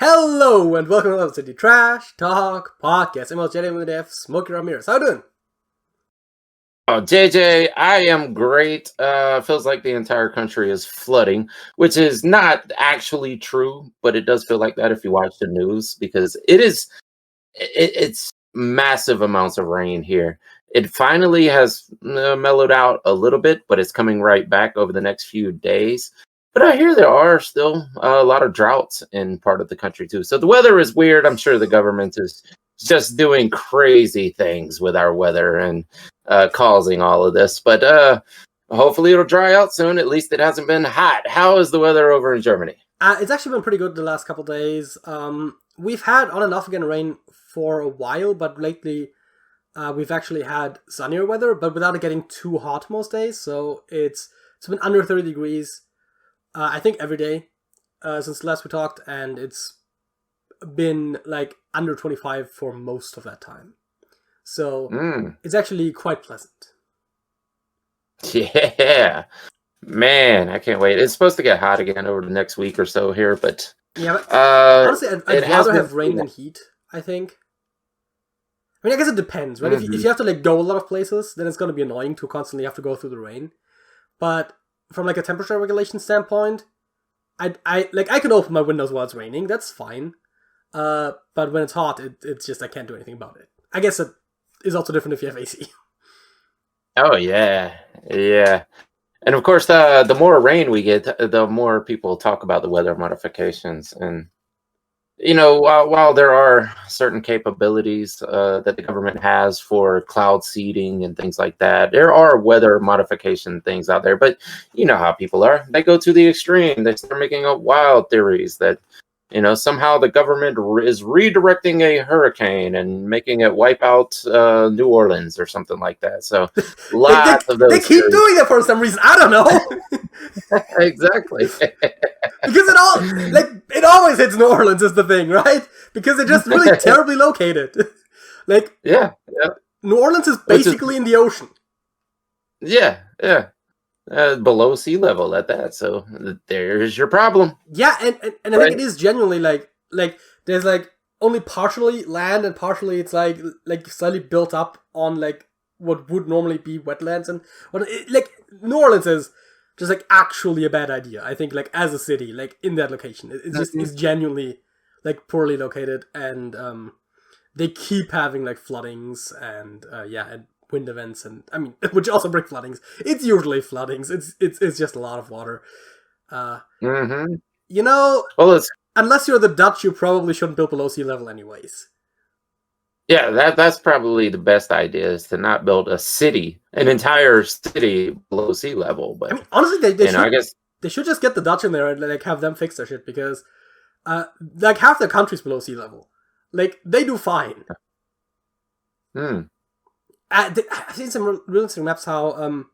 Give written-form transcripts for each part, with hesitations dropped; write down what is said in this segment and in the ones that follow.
Hello and welcome to the Trash Talk Podcast. I'm Jedi with F, Smokey Rameriz. How you doing? Oh, JJ, I am great. Feels like the entire country is flooding, which is not actually true, but it does feel like that if you watch the news because it's massive amounts of rain here. It finally has mellowed out a little bit, but it's coming right back over the next few days. But I hear there are still a lot of droughts in part of the country too. So the weather is weird. I'm sure the government is just doing crazy things with our weather and causing all of this. But hopefully it'll dry out soon. At least it hasn't been hot. How is the weather over in Germany? It's actually been pretty good the last couple days. We've had on and off again rain for a while, but lately we've actually had sunnier weather, but without it getting too hot most days. So it's been under 30 degrees. I think every day since last we talked, and it's been like under 25 for most of that time. So it's actually quite pleasant. Yeah, man, I can't wait. It's supposed to get hot again over the next week or so here, but yeah, but honestly, I'd rather have rain than heat, I think. I mean, I guess it depends, right? Mm-hmm. If you have to like go a lot of places, then it's going to be annoying to constantly have to go through the rain. But from like a temperature regulation standpoint, I can open my windows while it's raining. That's fine. But when it's hot, it's just I can't do anything about it. I guess it is also different if you have AC. Oh yeah, yeah. And of course, the more rain we get, the more people talk about the weather modifications. And while there are certain capabilities that the government has for cloud seeding and things like that, there are weather modification things out there. But you know how people are; they go to the extreme. They start making up wild theories that somehow the government is redirecting a hurricane and making it wipe out New Orleans or something like that. So lots of those. They keep doing that for some reason. I don't know. Exactly. Because it always hits New Orleans is the thing, right? Because they're just really terribly located. Yeah. New Orleans is basically in the ocean. Yeah. Below sea level at that, so there's your problem. Yeah, and I think it is genuinely like there's like only partially land and partially it's like slightly built up on like what would normally be wetlands and New Orleans is just like actually a bad idea. I think like as a city, like in that location, it's just it's genuinely like poorly located, and they keep having like floodings and and wind events, and I mean, which also bring floodings. It's usually floodings. It's just a lot of water. Well, Unless you're the Dutch, you probably shouldn't build below sea level anyways. Yeah, that's probably the best idea, is to not build an entire city below sea level. But I mean, honestly, they should just get the Dutch in there and like have them fix their shit, because like half their country's below sea level. Like they do fine. I've seen some real interesting maps how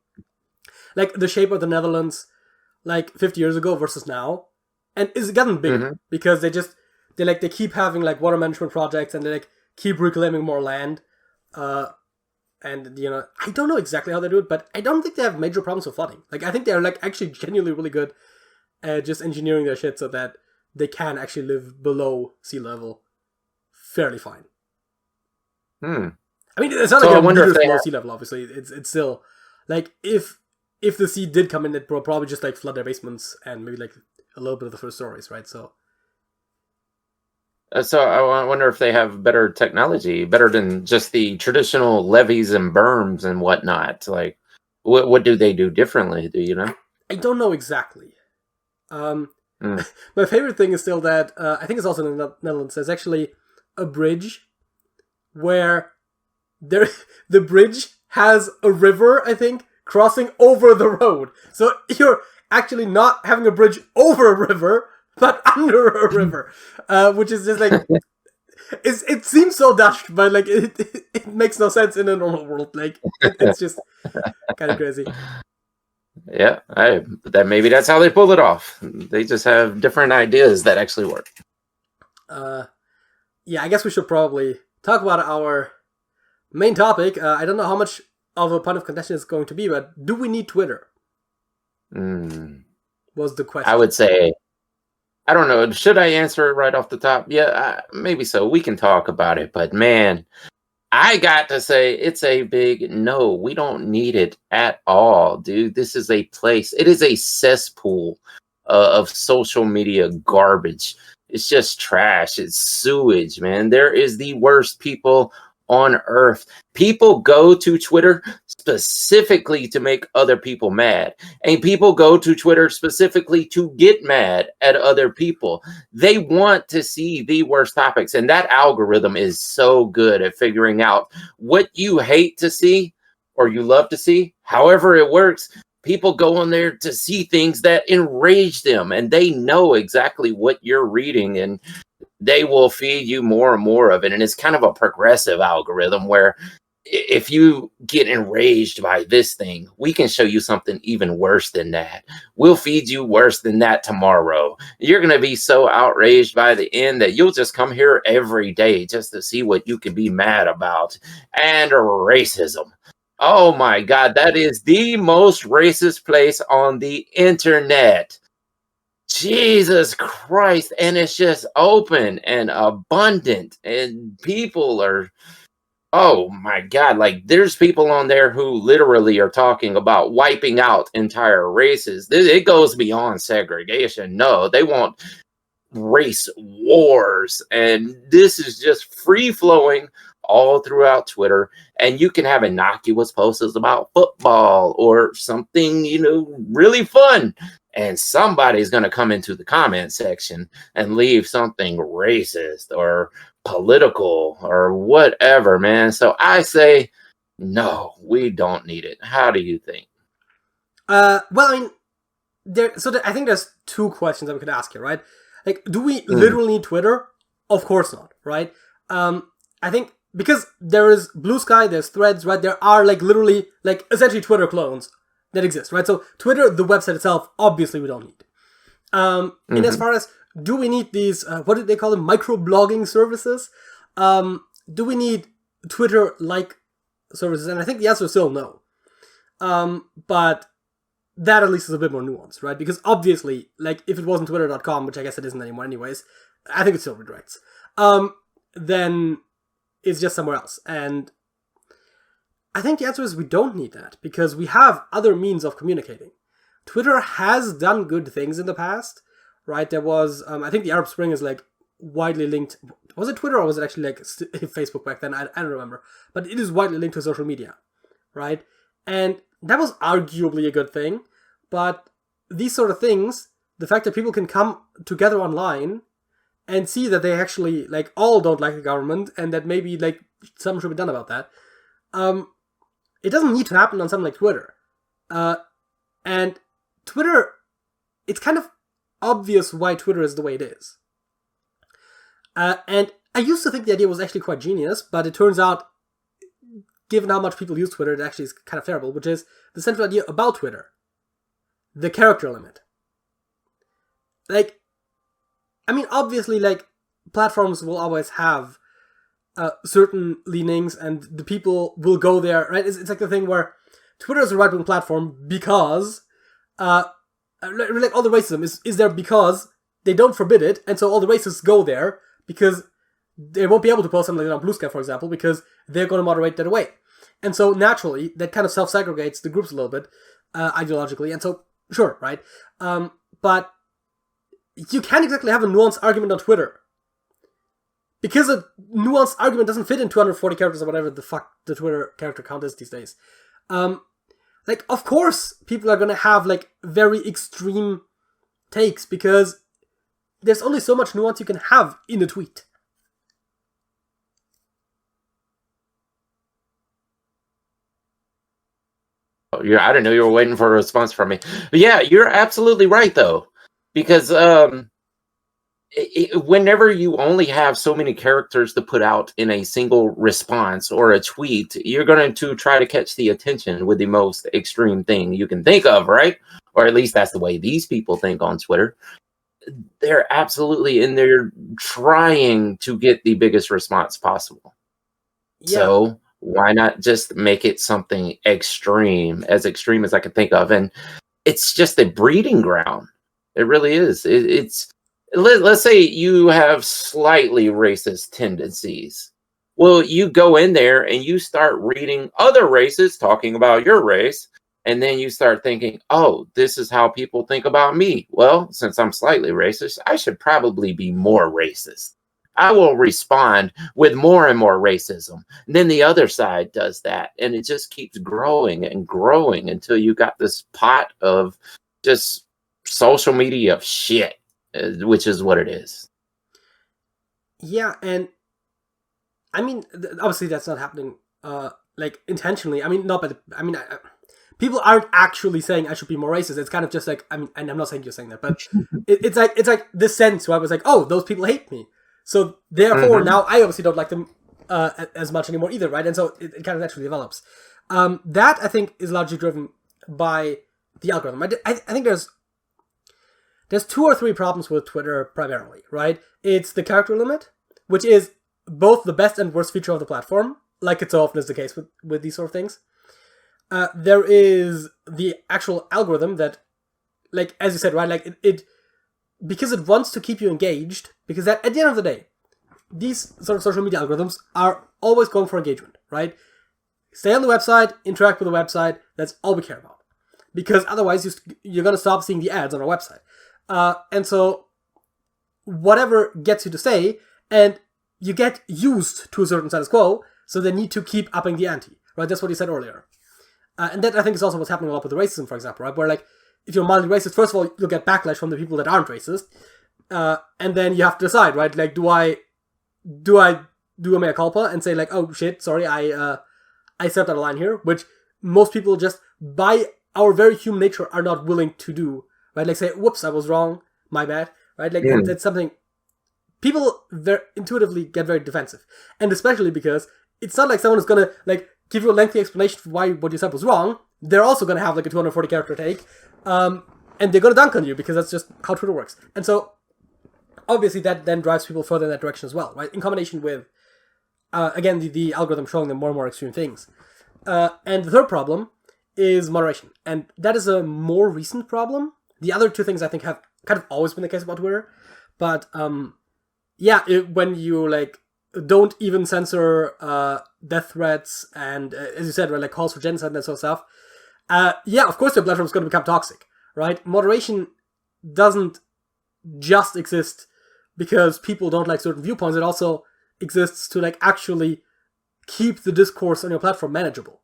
like the shape of the Netherlands like 50 years ago versus now, and it's gotten bigger because they keep having like water management projects, and they like keep reclaiming more land, and I don't know exactly how they do it, but I don't think they have major problems with flooding. Like I think they're like actually genuinely really good at just engineering their shit so that they can actually live below sea level fairly fine. I mean, it's not like a meters below sea level, obviously. It's still, like, if the sea did come in, it would probably just, like, flood their basements and maybe, like, a little bit of the first stories, right? So I wonder if they have better technology, better than just the traditional levees and berms and whatnot. Like, what do they do differently? Do you know? I don't know exactly. My favorite thing is still that, I think it's also in the Netherlands, there's actually a bridge where the bridge has a river, I think, crossing over the road. So you're actually not having a bridge over a river, but under a river, which is just like it seems so Dutch, but like it makes no sense in a normal world. Like it's just kind of crazy. Yeah, maybe that's how they pull it off. They just have different ideas that actually work. Yeah, I guess we should probably talk about our main topic. I don't know how much of a point of contention it's going to be, but do we need Twitter? Was the question. I would say I don't know. Should I answer it right off the top? Yeah, maybe so. We can talk about it. But man, I got to say, it's a big no. We don't need it at all, dude. This is a place. It is a cesspool of social media garbage. It's just trash. It's sewage, man. There is the worst people on earth. People go to Twitter specifically to make other people mad. And people go to Twitter specifically to get mad at other people. They want to see the worst topics. And that algorithm is so good at figuring out what you hate to see or you love to see. However it works, people go on there to see things that enrage them. And they know exactly what you're reading. And they will feed you more and more of it. And it's kind of a progressive algorithm where if you get enraged by this thing, we can show you something even worse than that. We'll feed you worse than that tomorrow. You're going to be so outraged by the end that you'll just come here every day just to see what you can be mad about. And racism. Oh my God, that is the most racist place on the internet. Jesus Christ. And it's just open and abundant. And people are, oh my God, like there's people on there who literally are talking about wiping out entire races. It goes beyond segregation. No, they want race wars. And this is just free flowing all throughout Twitter. And you can have innocuous posts about football or something, really fun. And somebody's going to come into the comment section and leave something racist or political or whatever, man. So I say, no, we don't need it. How do you think? Well, I mean, I think there's two questions that we could ask here, right? Like, do we literally need Twitter? Of course not, right? I think because there is Blue Sky, there's Threads, right? There are literally essentially Twitter clones that exist, right? So Twitter, the website itself, obviously we don't need. And as far as do we need these, what did they call them, microblogging services? Do we need Twitter-like services? And I think the answer is still no. But that at least is a bit more nuanced, right? Because obviously, if it wasn't twitter.com, which I guess it isn't anymore anyways, I think it still redirects, then it's just somewhere else. And I think the answer is we don't need that, because we have other means of communicating. Twitter has done good things in the past, right? There was, I think the Arab Spring is widely linked. Was it Twitter or was it actually Facebook back then? I don't remember. But it is widely linked to social media, right? And that was arguably a good thing. But these sort of things, the fact that people can come together online and see that they actually all don't like the government and that maybe something should be done about that, it doesn't need to happen on something like Twitter. And Twitter, it's kind of obvious why Twitter is the way it is. And I used to think the idea was actually quite genius, but it turns out, given how much people use Twitter, it actually is kind of terrible, which is the central idea about Twitter. The character limit. Obviously, platforms will always have certain leanings, and the people will go there, right? It's the thing where Twitter is a right-wing platform because, all the racism is there because they don't forbid it, and so all the racists go there because they won't be able to post something like that on Blue Sky, for example, because they're going to moderate that away. And so naturally, that kind of self-segregates the groups a little bit, ideologically, and so, sure, right? But you can't exactly have a nuanced argument on Twitter. Because a nuanced argument doesn't fit in 240 characters or whatever the fuck the Twitter character count is these days. Of course, people are gonna have, very extreme takes, because there's only so much nuance you can have in a tweet. Oh, yeah, I didn't know you were waiting for a response from me. But yeah, you're absolutely right, though. Because, whenever you only have so many characters to put out in a single response or a tweet, you're going to try to catch the attention with the most extreme thing you can think of, right? Or at least that's the way these people think on Twitter. They're absolutely in there trying to get the biggest response possible. Yeah. So why not just make it something extreme as I can think of? And it's just a breeding ground. It really is. It's let's say you have slightly racist tendencies. Well, you go in there and you start reading other races talking about your race, and then you start thinking, oh, this is how people think about me. Well, since I'm slightly racist, I should probably be more racist. I will respond with more and more racism. And then the other side does that, and it just keeps growing and growing until you got this pot of just social media shit, which is what it is. Yeah, and I mean, obviously that's not happening, like intentionally. I mean, not by the. I mean, people aren't actually saying I should be more racist. It's kind of just like, I mean, and I'm not saying you're saying that, but it's like this sense where I was like, oh, those people hate me, so therefore now I obviously don't like them as much anymore either, right? And so it kind of naturally develops. That I think is largely driven by the algorithm. I think there's 2 or 3 problems with Twitter primarily, right? It's the character limit, which is both the best and worst feature of the platform, like it so often is the case with these sort of things. There is the actual algorithm that, like, as you said, right, like, it because it wants to keep you engaged, because at the end of the day, these sort of social media algorithms are always going for engagement, right? Stay on the website, interact with the website, that's all we care about. Because otherwise, you're going to stop seeing the ads on our website. And so, whatever gets you to stay, and you get used to a certain status quo, so they need to keep upping the ante, right? That's what you said earlier. And that, I think, is also what's happening a lot with the racism, for example, right? Where, like, if you're mildly racist, first of all, you'll get backlash from the people that aren't racist. And then you have to decide, right? Like, do I do a mea culpa and say, like, oh, shit, sorry, I stepped out of line here, which most people just, by our very human nature, are not willing to do, right? Like, say, whoops, I was wrong, my bad, right? Like, that's something people intuitively get very defensive. And especially because it's not like someone is going to, like, give you a lengthy explanation for why what you said was wrong. They're also going to have, like, a 240 character take. And they're going to dunk on you because that's just how Twitter works. And so, obviously, that then drives people further in that direction as well, right? In combination with, again, the algorithm showing them more and more extreme things. And the third problem is moderation. And that is a more recent problem. The other 2 things I think have kind of always been the case about Twitter. But, when you, like, don't even censor death threats and, as you said, right, like calls for genocide and that sort of stuff, of course your platform is going to become toxic, right? Moderation doesn't just exist because people don't like certain viewpoints. It also exists to, like, actually keep the discourse on your platform manageable,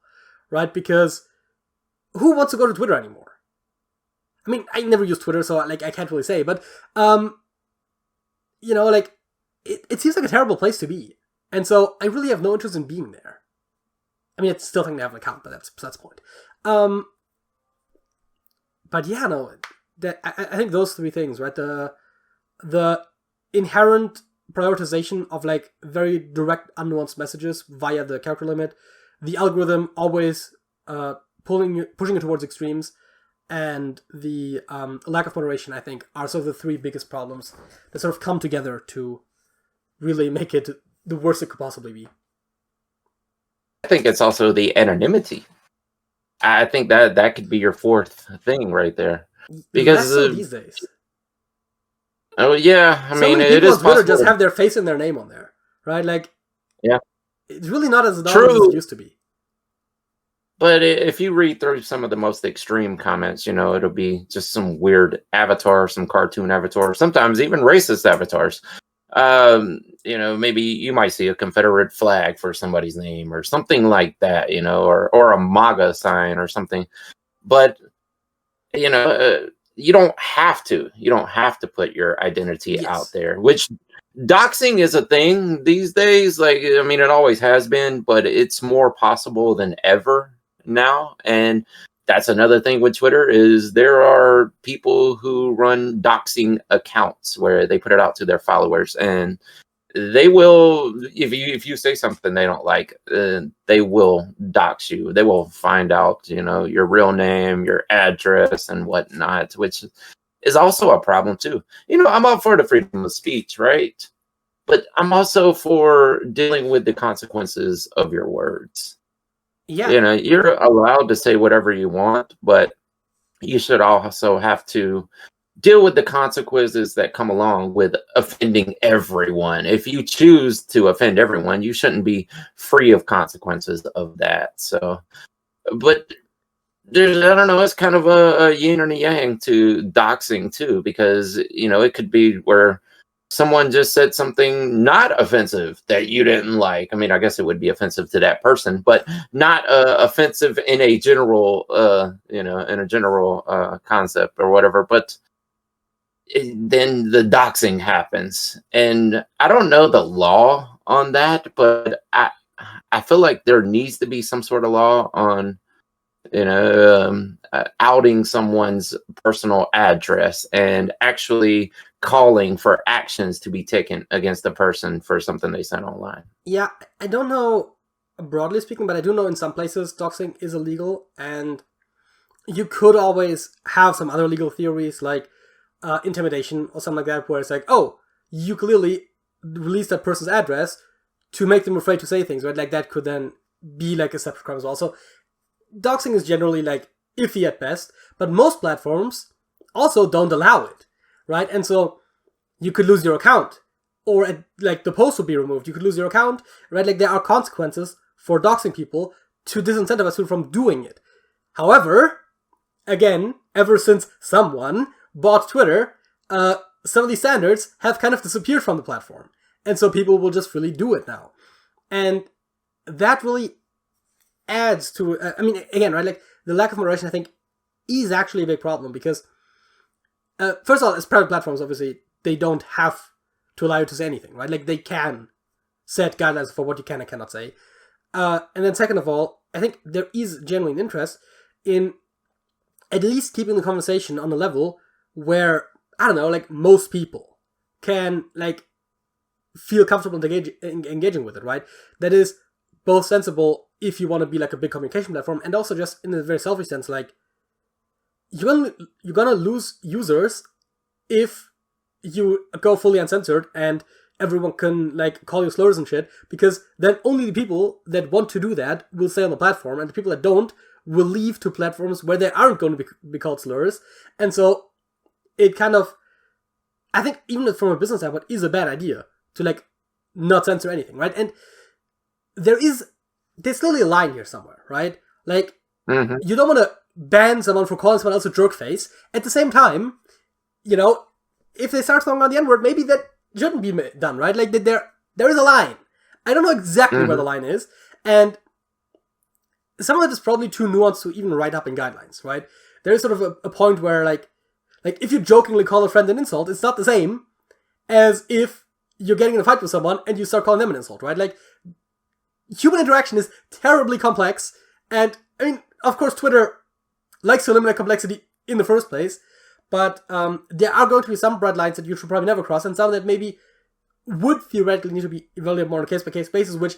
right? Because who wants to go to Twitter anymore? I mean, I never use Twitter, so, like, I can't really say, but, like, it seems like a terrible place to be. And so I really have no interest in being there. I mean, I still think they have an account, but that's the point. But yeah, no, I think those 3 things, right? The inherent prioritization of, like, very direct, unnuanced messages via the character limit, the algorithm always pushing it towards extremes, and the lack of moderation, I think, are sort of the 3 biggest problems that sort of come together to really make it the worst it could possibly be. I think it's also the anonymity. I think that could be your 4th thing right there. Because so these days. Oh yeah, I mean, it is possible. Just have their face and their name on there, right? Like, yeah, it's really not as anonymous as it used to be. But if you read through some of the most extreme comments, it'll be just some weird avatar, some cartoon avatar, sometimes even racist avatars. Maybe you might see a Confederate flag for somebody's name or something like that, or a MAGA sign or something. But, you don't have to. You don't have to put your identity out there, which doxing is a thing these days. Like, I mean, it always has been, but it's more possible than ever now. And that's another thing with Twitter is there are people who run doxing accounts where they put it out to their followers, and they will, if you say something they don't like, they will dox you. They will find out, your real name, your address, and whatnot, which is also a problem too. I'm all for the freedom of speech, right? But I'm also for dealing with the consequences of your words. Yeah. You're allowed to say whatever you want, but you should also have to deal with the consequences that come along with offending everyone. If you choose to offend everyone, you shouldn't be free of consequences of that. So, but there's, I don't know, it's kind of a yin and a yang to doxing too, because it could be where someone just said something not offensive that you didn't like. I mean, I guess it would be offensive to that person, but not offensive in a general, in a general concept or whatever. But then the doxing happens, and I don't know the law on that, but I feel like there needs to be some sort of law on outing someone's personal address and actually calling for actions to be taken against the person for something they sent online. Yeah, I don't know broadly speaking, but I do know in some places doxing is illegal, and you could always have some other legal theories like intimidation or something like that, where it's like, oh, you clearly release that person's address to make them afraid to say things, right? Like that could then be like a separate crime as well. So doxing is generally like iffy at best, but most platforms also don't allow it, right? And so you could lose your account, or like the post will be removed. You could lose your account, right? Like there are consequences for doxing people to disincentivize people from doing it. However, again, ever since someone bought Twitter, some of these standards have kind of disappeared from the platform, and so people will just really do it now, and that really adds to, I mean, again, right, like the lack of moderation, I think, is actually a big problem because, first of all, as private platforms, obviously, they don't have to allow you to say anything, right? Like, they can set guidelines for what you can and cannot say. And then second of all, I think there is genuine interest in at least keeping the conversation on a level where, I don't know, like, most people can, like, feel comfortable engaging with it, right? That is both sensible if you want to be like a big communication platform, and also just in a very selfish sense, like you're gonna lose users if you go fully uncensored and everyone can like call you slurs and shit, because then only the people that want to do that will stay on the platform, and the people that don't will leave to platforms where they aren't going to be called slurs. And so it kind of, I think even from a business standpoint, is a bad idea to like not censor anything, right? And there's clearly a line here somewhere, right? Like, you don't want to ban someone for calling someone else a jerk face. At the same time, if they start throwing on the N-word, maybe that shouldn't be done, right? Like, there is a line. I don't know exactly where the line is, and some of it is probably too nuanced to even write up in guidelines, right? There is sort of a point where, like if you jokingly call a friend an insult, it's not the same as if you're getting in a fight with someone and you start calling them an insult, right? Like, human interaction is terribly complex, and I mean, of course, Twitter likes to eliminate complexity in the first place, but there are going to be some broad lines that you should probably never cross, and some that maybe would theoretically need to be evaluated more on a case-by-case basis, which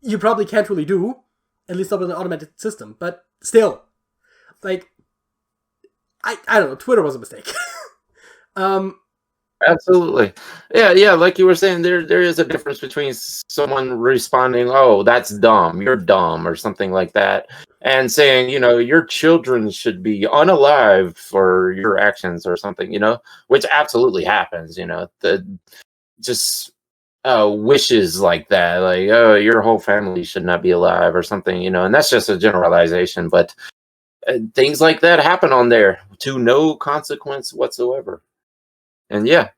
you probably can't really do, at least not with an automated system. But still, like, I don't know, Twitter was a mistake. Absolutely. Yeah, like you were saying, there is a difference between someone responding, "Oh, that's dumb, you're dumb," or something like that, and saying, your children should be unalive for your actions or something, which absolutely happens, the just wishes like that, like, oh, your whole family should not be alive or something, and that's just a generalization, but things like that happen on there to no consequence whatsoever. And yeah,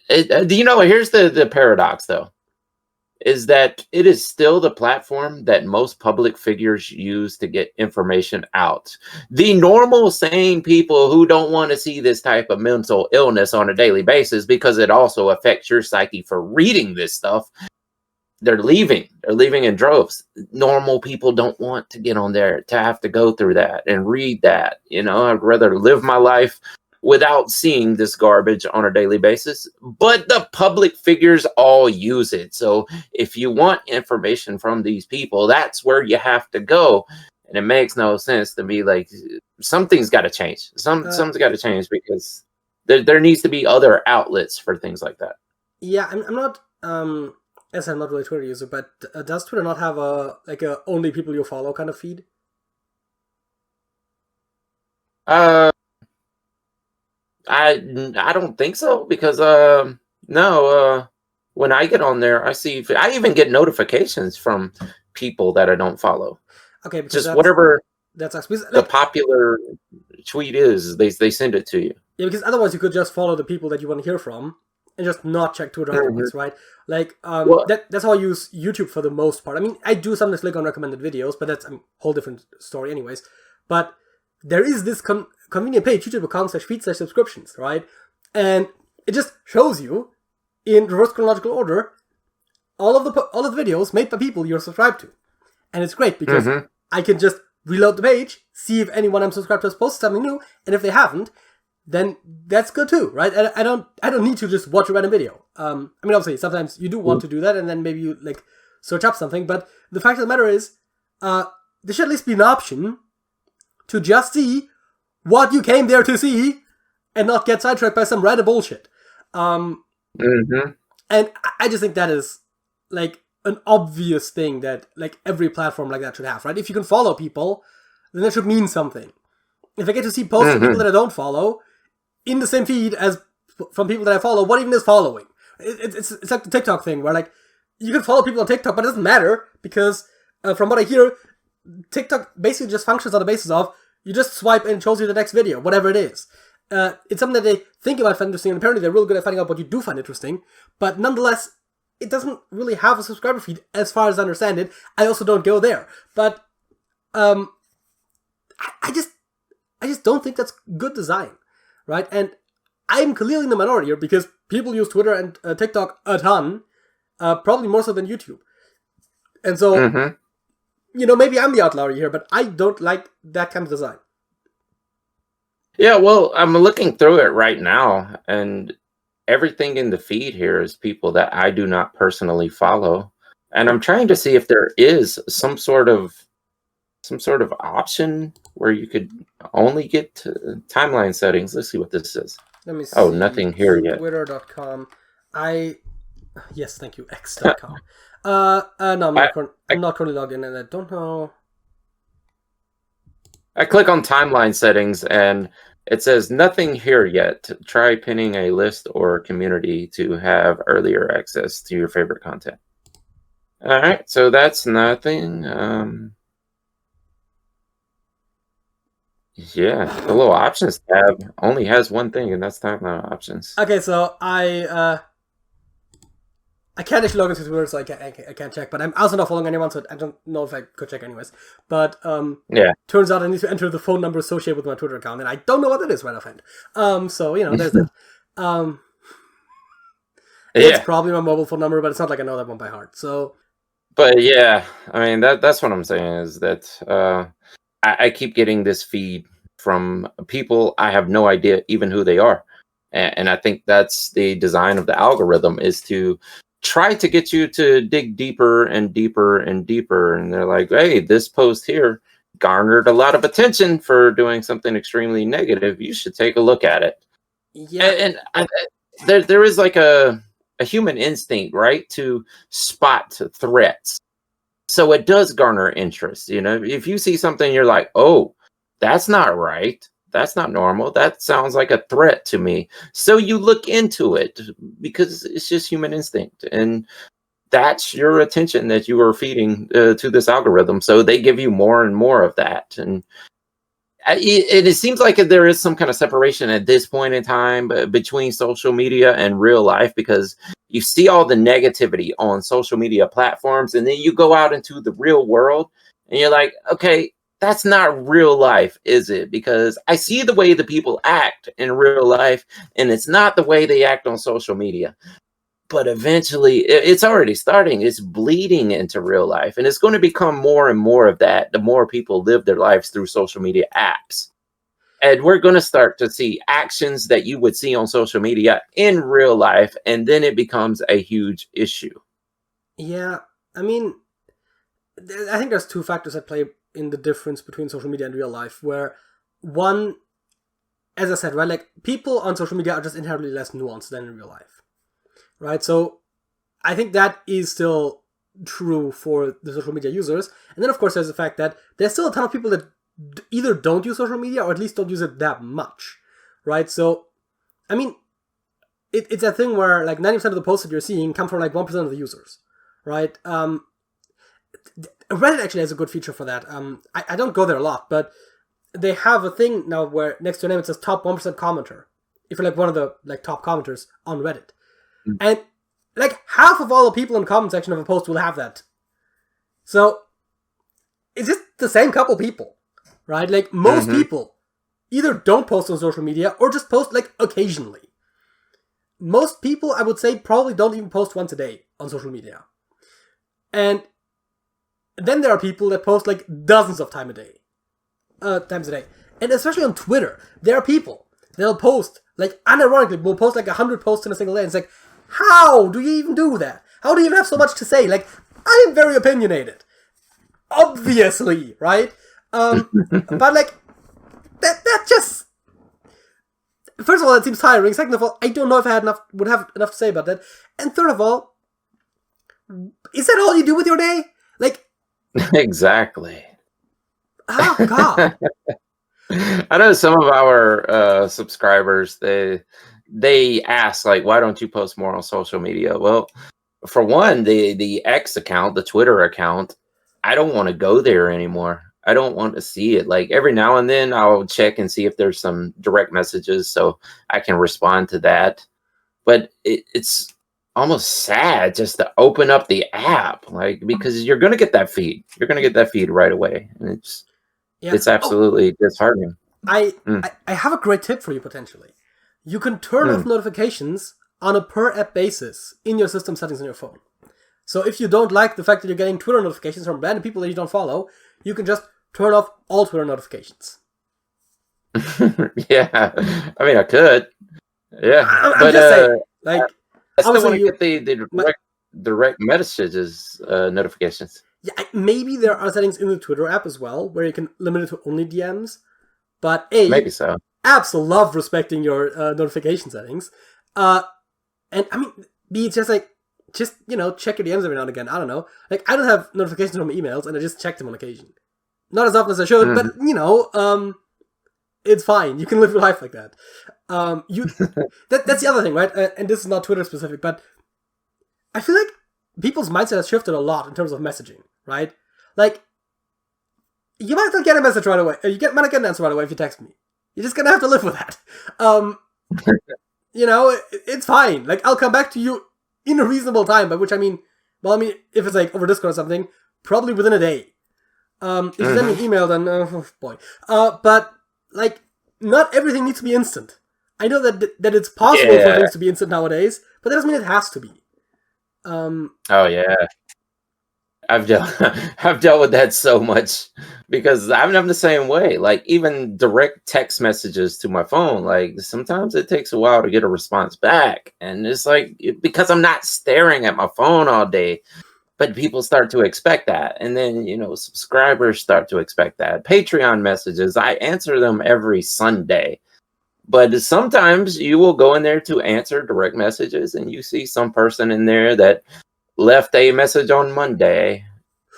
here's the paradox, though, is that it is still the platform that most public figures use to get information out. The normal, sane people who don't want to see this type of mental illness on a daily basis, because it also affects your psyche for reading this stuff, they're leaving. They're leaving in droves. Normal people don't want to get on there to have to go through that and read that. I'd rather live my life without seeing this garbage on a daily basis. But the public figures all use it. So if you want information from these people, that's where you have to go. And it makes no sense to me. Like, something's got to change. Something's got to change, because there needs to be other outlets for things like that. Yeah, I'm not. As I'm not really a Twitter user, but does Twitter not have a only people you follow kind of feed? I don't think so because no when I get on there, I even get notifications from people that I don't follow. Okay, because Just whatever that's the like, popular tweet is, they send it to you. yeah, because otherwise you could just follow the people that you want to hear from and just not check Twitter Mhm. otherwise, right? Like, Well, that's how I use YouTube for the most part. I mean, I do sometimes click on recommended videos, but that's a whole different story, anyways. But there is this convenient page, youtube.com/feed/subscriptions, right? And it just shows you in reverse chronological order all of the videos made by people you're subscribed to, and it's great because mhm. I can just reload the page, see if anyone I'm subscribed to has posted something new, and if they haven't, then that's good too, right? I don't need to just watch a random video. I mean, obviously, sometimes you do want to do that, and then maybe you like search up something. But the fact of the matter is, there should at least be an option to just see what you came there to see, and not get sidetracked by some random bullshit. Mhm. And I just think that is like an obvious thing that like every platform like that should have, right? If you can follow people, then that should mean something. If I get to see posts from people Mhm. that I don't follow in the same feed as from people that I follow, what even is following? It's like the TikTok thing where like you can follow people on TikTok, but it doesn't matter because from what I hear, TikTok basically just functions on the basis of you just swipe and it shows you the next video, whatever it is. It's something that they think about finding interesting, and apparently they're really good at finding out what you do find interesting, but nonetheless, it doesn't really have a subscriber feed as far as I understand it. I also don't go there, but I just don't think that's good design, right? And I'm clearly in the minority here because people use Twitter and TikTok a ton, probably more so than YouTube. And so, Mhm. maybe I'm the outlier here, but I don't like that kind of design. Yeah, well, I'm looking through it right now, and everything in the feed here is people that I do not personally follow. And I'm trying to see if there is some sort of option where you could only get to timeline settings. Let's see what this is. Let me Oh, see. nothing here yet. Twitter.com. Yes, thank you. X.com. No, I, I'm not currently logged in, and I don't know. I click on timeline settings and it says nothing here yet. Try pinning a list or community to have earlier access to your favorite content. All right, so that's nothing. Yeah, the little options tab only has one thing, and that's timeline options. Okay, so I can't actually log into Twitter, so I can't check. But I'm also not following anyone, so I don't know if I could check anyways. But Yeah. turns out I need to enter the phone number associated with my Twitter account, and I don't know what that is right offhand. So there's that. It's Yeah. probably my mobile phone number, but it's not like I know that one by heart. So, But yeah, I mean that's what I'm saying is that I keep getting this feed from people I have no idea even who they are, and I think that's the design of the algorithm is to try to get you to dig deeper and deeper and deeper. And they're like, hey, this post here garnered a lot of attention for doing something extremely negative. You should take a look at it. yeah, There is like a human instinct, right, to spot threats. So it does garner interest. If you see something, you're like, oh, that's not right. That's not normal. That sounds like a threat to me. So you look into it because it's just human instinct. And that's your attention that you are feeding to this algorithm. So they give you more and more of that. And it seems like there is some kind of separation at this point in time between social media and real life, because you see all the negativity on social media platforms, and then you go out into the real world and you're like, okay, that's not real life, is it? Because I see the way the people act in real life, and it's not the way they act on social media. But eventually it's already starting. It's bleeding into real life, and it's going to become more and more of that the more people live their lives through social media apps. And we're going to start to see actions that you would see on social media in real life, and then it becomes a huge issue. yeah. I mean, I think there's two factors at play in the difference between social media and real life. Where one, as I said, right, like people on social media are just inherently less nuanced than in real life, right? So I think that is still true for the social media users. And then, of course, there's the fact that there's still a ton of people that either don't use social media or at least don't use it that much, right? So I mean, it's a thing where like 90% of the posts that you're seeing come from like 1% of the users, right? Reddit actually has a good feature for that. I don't go there a lot, but they have a thing now where next to your name it says top 1% commenter. If you're like one of the like top commenters on Reddit. And like half of all the people in the comment section of a post will have that. So it's just the same couple people, right? Like most people either don't post on social media or just post like occasionally. Most people, I would say, probably don't even post once a day on social media. And then there are people that post like dozens of times a day. And especially on Twitter, there are people that'll post, like unironically, will post like 100 posts in a single day. And it's like, how do you even do that? How do you even have so much to say? Like, I am very opinionated. Obviously, right? But like, that just... First of all, it seems tiring. Second of all, I don't know if I would have enough to say about that. And third of all, is that all you do with your day? Like... Exactly. Oh, God. I know some of our subscribers, they ask, like, why don't you post more on social media? Well, for one, the X account, the Twitter account, I don't want to go there anymore. I don't want to see it. Like, every now and then I'll check and see if there's some direct messages so I can respond to that. But it's almost sad just to open up the app, like, because you're going to get that feed. You're going to get that feed right away. And it's absolutely disheartening. I have a great tip for you, potentially. You can turn off notifications on a per-app basis in your system settings on your phone. So if you don't like the fact that you're getting Twitter notifications from random people that you don't follow, you can just turn off all Twitter notifications. Yeah. I mean, I could. Yeah. I'm just saying. Like, I still want to get the direct messages notifications. Yeah, maybe there are settings in the Twitter app as well where you can limit it to only DMs. But A, maybe so. Apps love respecting your notification settings. And I mean, B, it's just like, check your DMs every now and again. I don't know. Like, I don't have notifications from emails, and I just check them on occasion. Not as often as I should, but, it's fine. You can live your life like that. That's the other thing, right? And this is not Twitter specific, but I feel like people's mindset has shifted a lot in terms of messaging, right? Like, you might not get a message right away. You might not get an answer right away if you text me. You're just gonna have to live with that. It's fine. Like, I'll come back to you in a reasonable time, by which I mean, if it's like over Discord or something, probably within a day. If you send me an email, then, oh boy. But, like, not everything needs to be instant. I know that it's possible for things to be instant nowadays, but that doesn't mean it has to be. Oh yeah, I've dealt with that so much because I'm the same way. Like, even direct text messages to my phone, like, sometimes it takes a while to get a response back, and it's like, because I'm not staring at my phone all day. But people start to expect that, and then subscribers start to expect that. Patreon messages, I answer them every Sunday. But sometimes you will go in there to answer direct messages, and you see some person in there that left a message on Monday,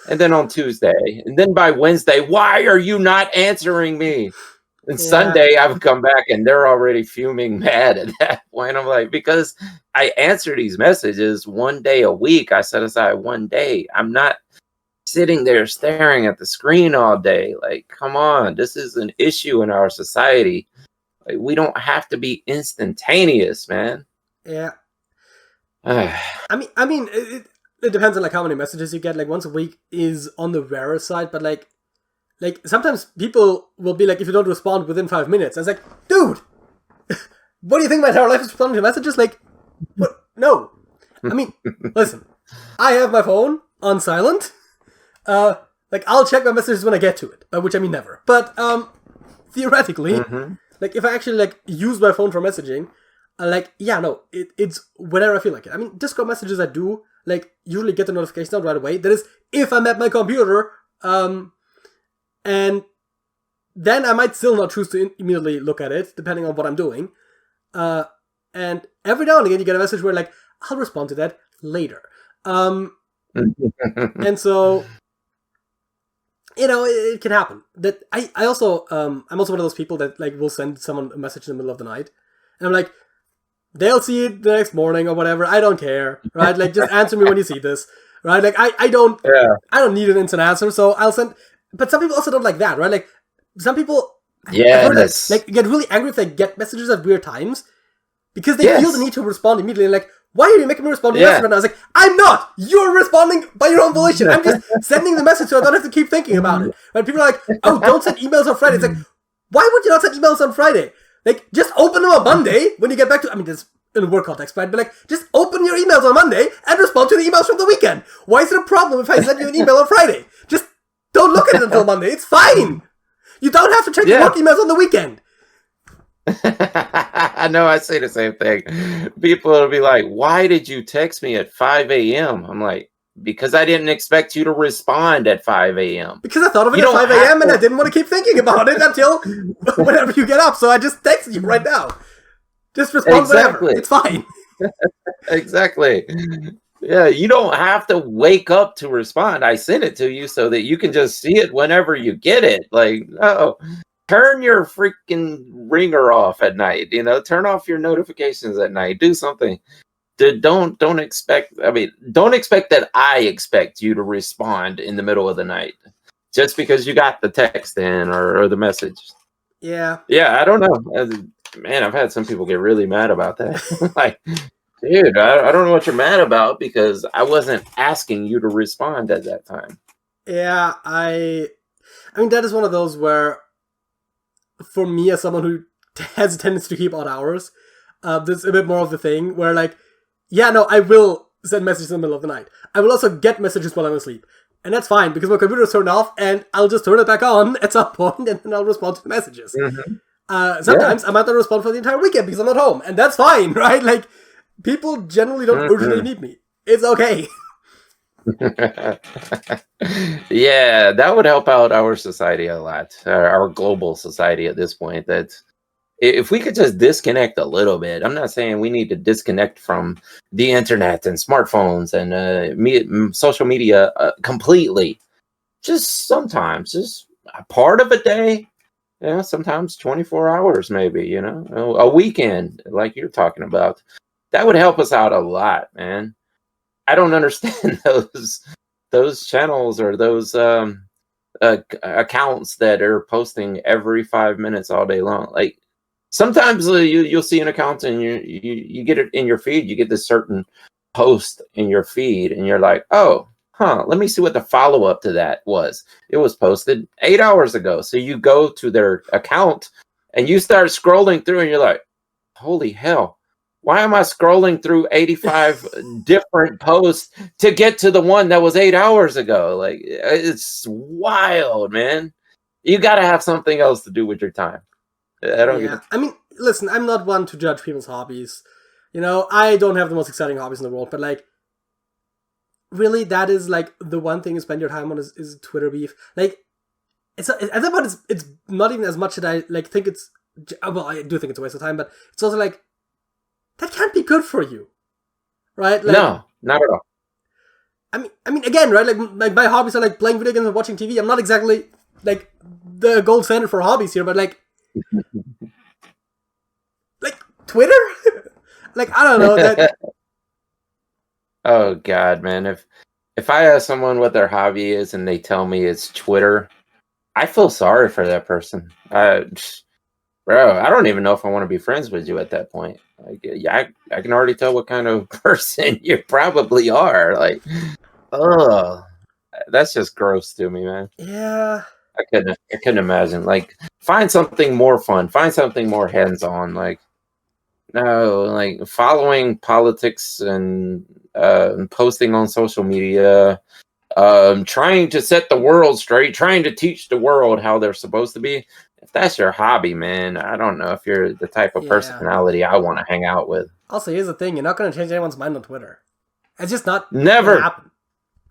and then on Tuesday, and then by Wednesday, why are you not answering me? And Sunday, I would come back, and they're already fuming mad at that point. I'm like, because I answer these messages one day a week. I set aside one day. I'm not sitting there staring at the screen all day. Like, come on, this is an issue in our society. Like, we don't have to be instantaneous, man. Yeah. I mean, it depends on like how many messages you get. Like, once a week is on the rarer side, but like sometimes people will be like, if you don't respond within 5 minutes, I was like, dude, what do you think my entire life is responding to messages? Like, what? No. I mean, listen, I have my phone on silent. Like, I'll check my messages when I get to it, which I mean never. But theoretically, like, if I actually like use my phone for messaging, it's whenever I feel like it. I mean, Discord messages I do like usually get the notification out right away. That is, if I'm at my computer, and then I might still not choose to immediately look at it, depending on what I'm doing. And every now and again, you get a message where, like, I'll respond to that later. And so, it can happen. That I also, I'm also one of those people that, like, will send someone a message in the middle of the night. And I'm like, They'll see it the next morning or whatever. I don't care, right? Like, just answer me when you see this, right? Like, I don't need an instant answer, so I'll send. But some people also don't like that, right? Like, some people, I've heard that, like, get really angry if they get messages at weird times because they feel the need to respond immediately. And like, why are you making me respond to your message right now? I was like, I'm not. You're responding by your own volition. I'm just sending the message so I don't have to keep thinking about it. Right? People are like, oh, don't send emails on Friday. It's like, why would you not send emails on Friday? Like, just open them on Monday when you get back to... I mean, this in a work context, right? But like, just open your emails on Monday and respond to the emails from the weekend. Why is it a problem if I send you an email on Friday? Just don't look at it until Monday. It's fine. You don't have to check your work emails on the weekend. I know, I say the same thing. People will be like, why did you text me at 5 a.m.? I'm like, because I didn't expect you to respond at 5 a.m. Because I thought of it at 5 a.m. and I didn't want to keep thinking about it until whenever you get up. So I just texted you right now. Just respond whenever. It's fine. Exactly. Yeah, you don't have to wake up to respond. I sent it to you so that you can just see it whenever you get it. Like, no. Turn your freaking ringer off at night. You know, turn off your notifications at night. Do something. Don't expect. I mean, don't expect that I expect you to respond in the middle of the night just because you got the text in or the message. Yeah. Yeah, I don't know. Man, I've had some people get really mad about that. Like, dude, I don't know what you're mad about because I wasn't asking you to respond at that time. Yeah, I mean, that is one of those where, for me, as someone who has a tendency to keep odd hours, there's a bit more of the thing where, like, yeah, no, I will send messages in the middle of the night. I will also get messages while I'm asleep. And that's fine, because my computer is turned off, and I'll just turn it back on at some point, and then I'll respond to the messages. Mm-hmm. Sometimes I might not respond for the entire weekend because I'm not home, and that's fine, right? Like, people generally don't urgently need me. It's okay. Yeah, that would help out our society a lot, our global society at this point. That if we could just disconnect a little bit. I'm not saying we need to disconnect from the internet and smartphones and social media completely. Just sometimes, just a part of a day. Sometimes 24 hours, maybe. A weekend, like you're talking about. That would help us out a lot, man. I don't understand those channels or those accounts that are posting every 5 minutes all day long. Like, sometimes you'll see an account and you get it in your feed. You get this certain post in your feed, and you're like, oh, let me see what the follow up to that was. It was posted 8 hours ago. So you go to their account and you start scrolling through, and you're like, holy hell. Why am I scrolling through 85 different posts to get to the one that was 8 hours ago? Like, it's wild, man. You got to have something else to do with your time. I don't get it. I mean, listen, I'm not one to judge people's hobbies. I don't have the most exciting hobbies in the world, but like, really, that is like the one thing you spend your time on is Twitter beef. Like, at that point, it's not even as much that I like think it's. Well, I do think it's a waste of time, but it's also like, that can't be good for you, right? Like, no, not at all. I mean, again, right? Like my hobbies are like playing video games and watching TV. I'm not exactly like the gold standard for hobbies here, but like Twitter, like, I don't know that. Oh God, man! If I ask someone what their hobby is and they tell me it's Twitter, I feel sorry for that person. Bro, I don't even know if I want to be friends with you at that point. Like, yeah, I can already tell what kind of person you probably are. Like, oh, that's just gross to me, man. Yeah, I couldn't imagine. Like, find something more fun. Find something more hands-on. Like, no, like following politics and posting on social media, trying to set the world straight, trying to teach the world how they're supposed to be. If that's your hobby, man, I don't know if you're the type of personality I want to hang out with. Also, here's the thing: you're not going to change anyone's mind on Twitter. It's just not never happen.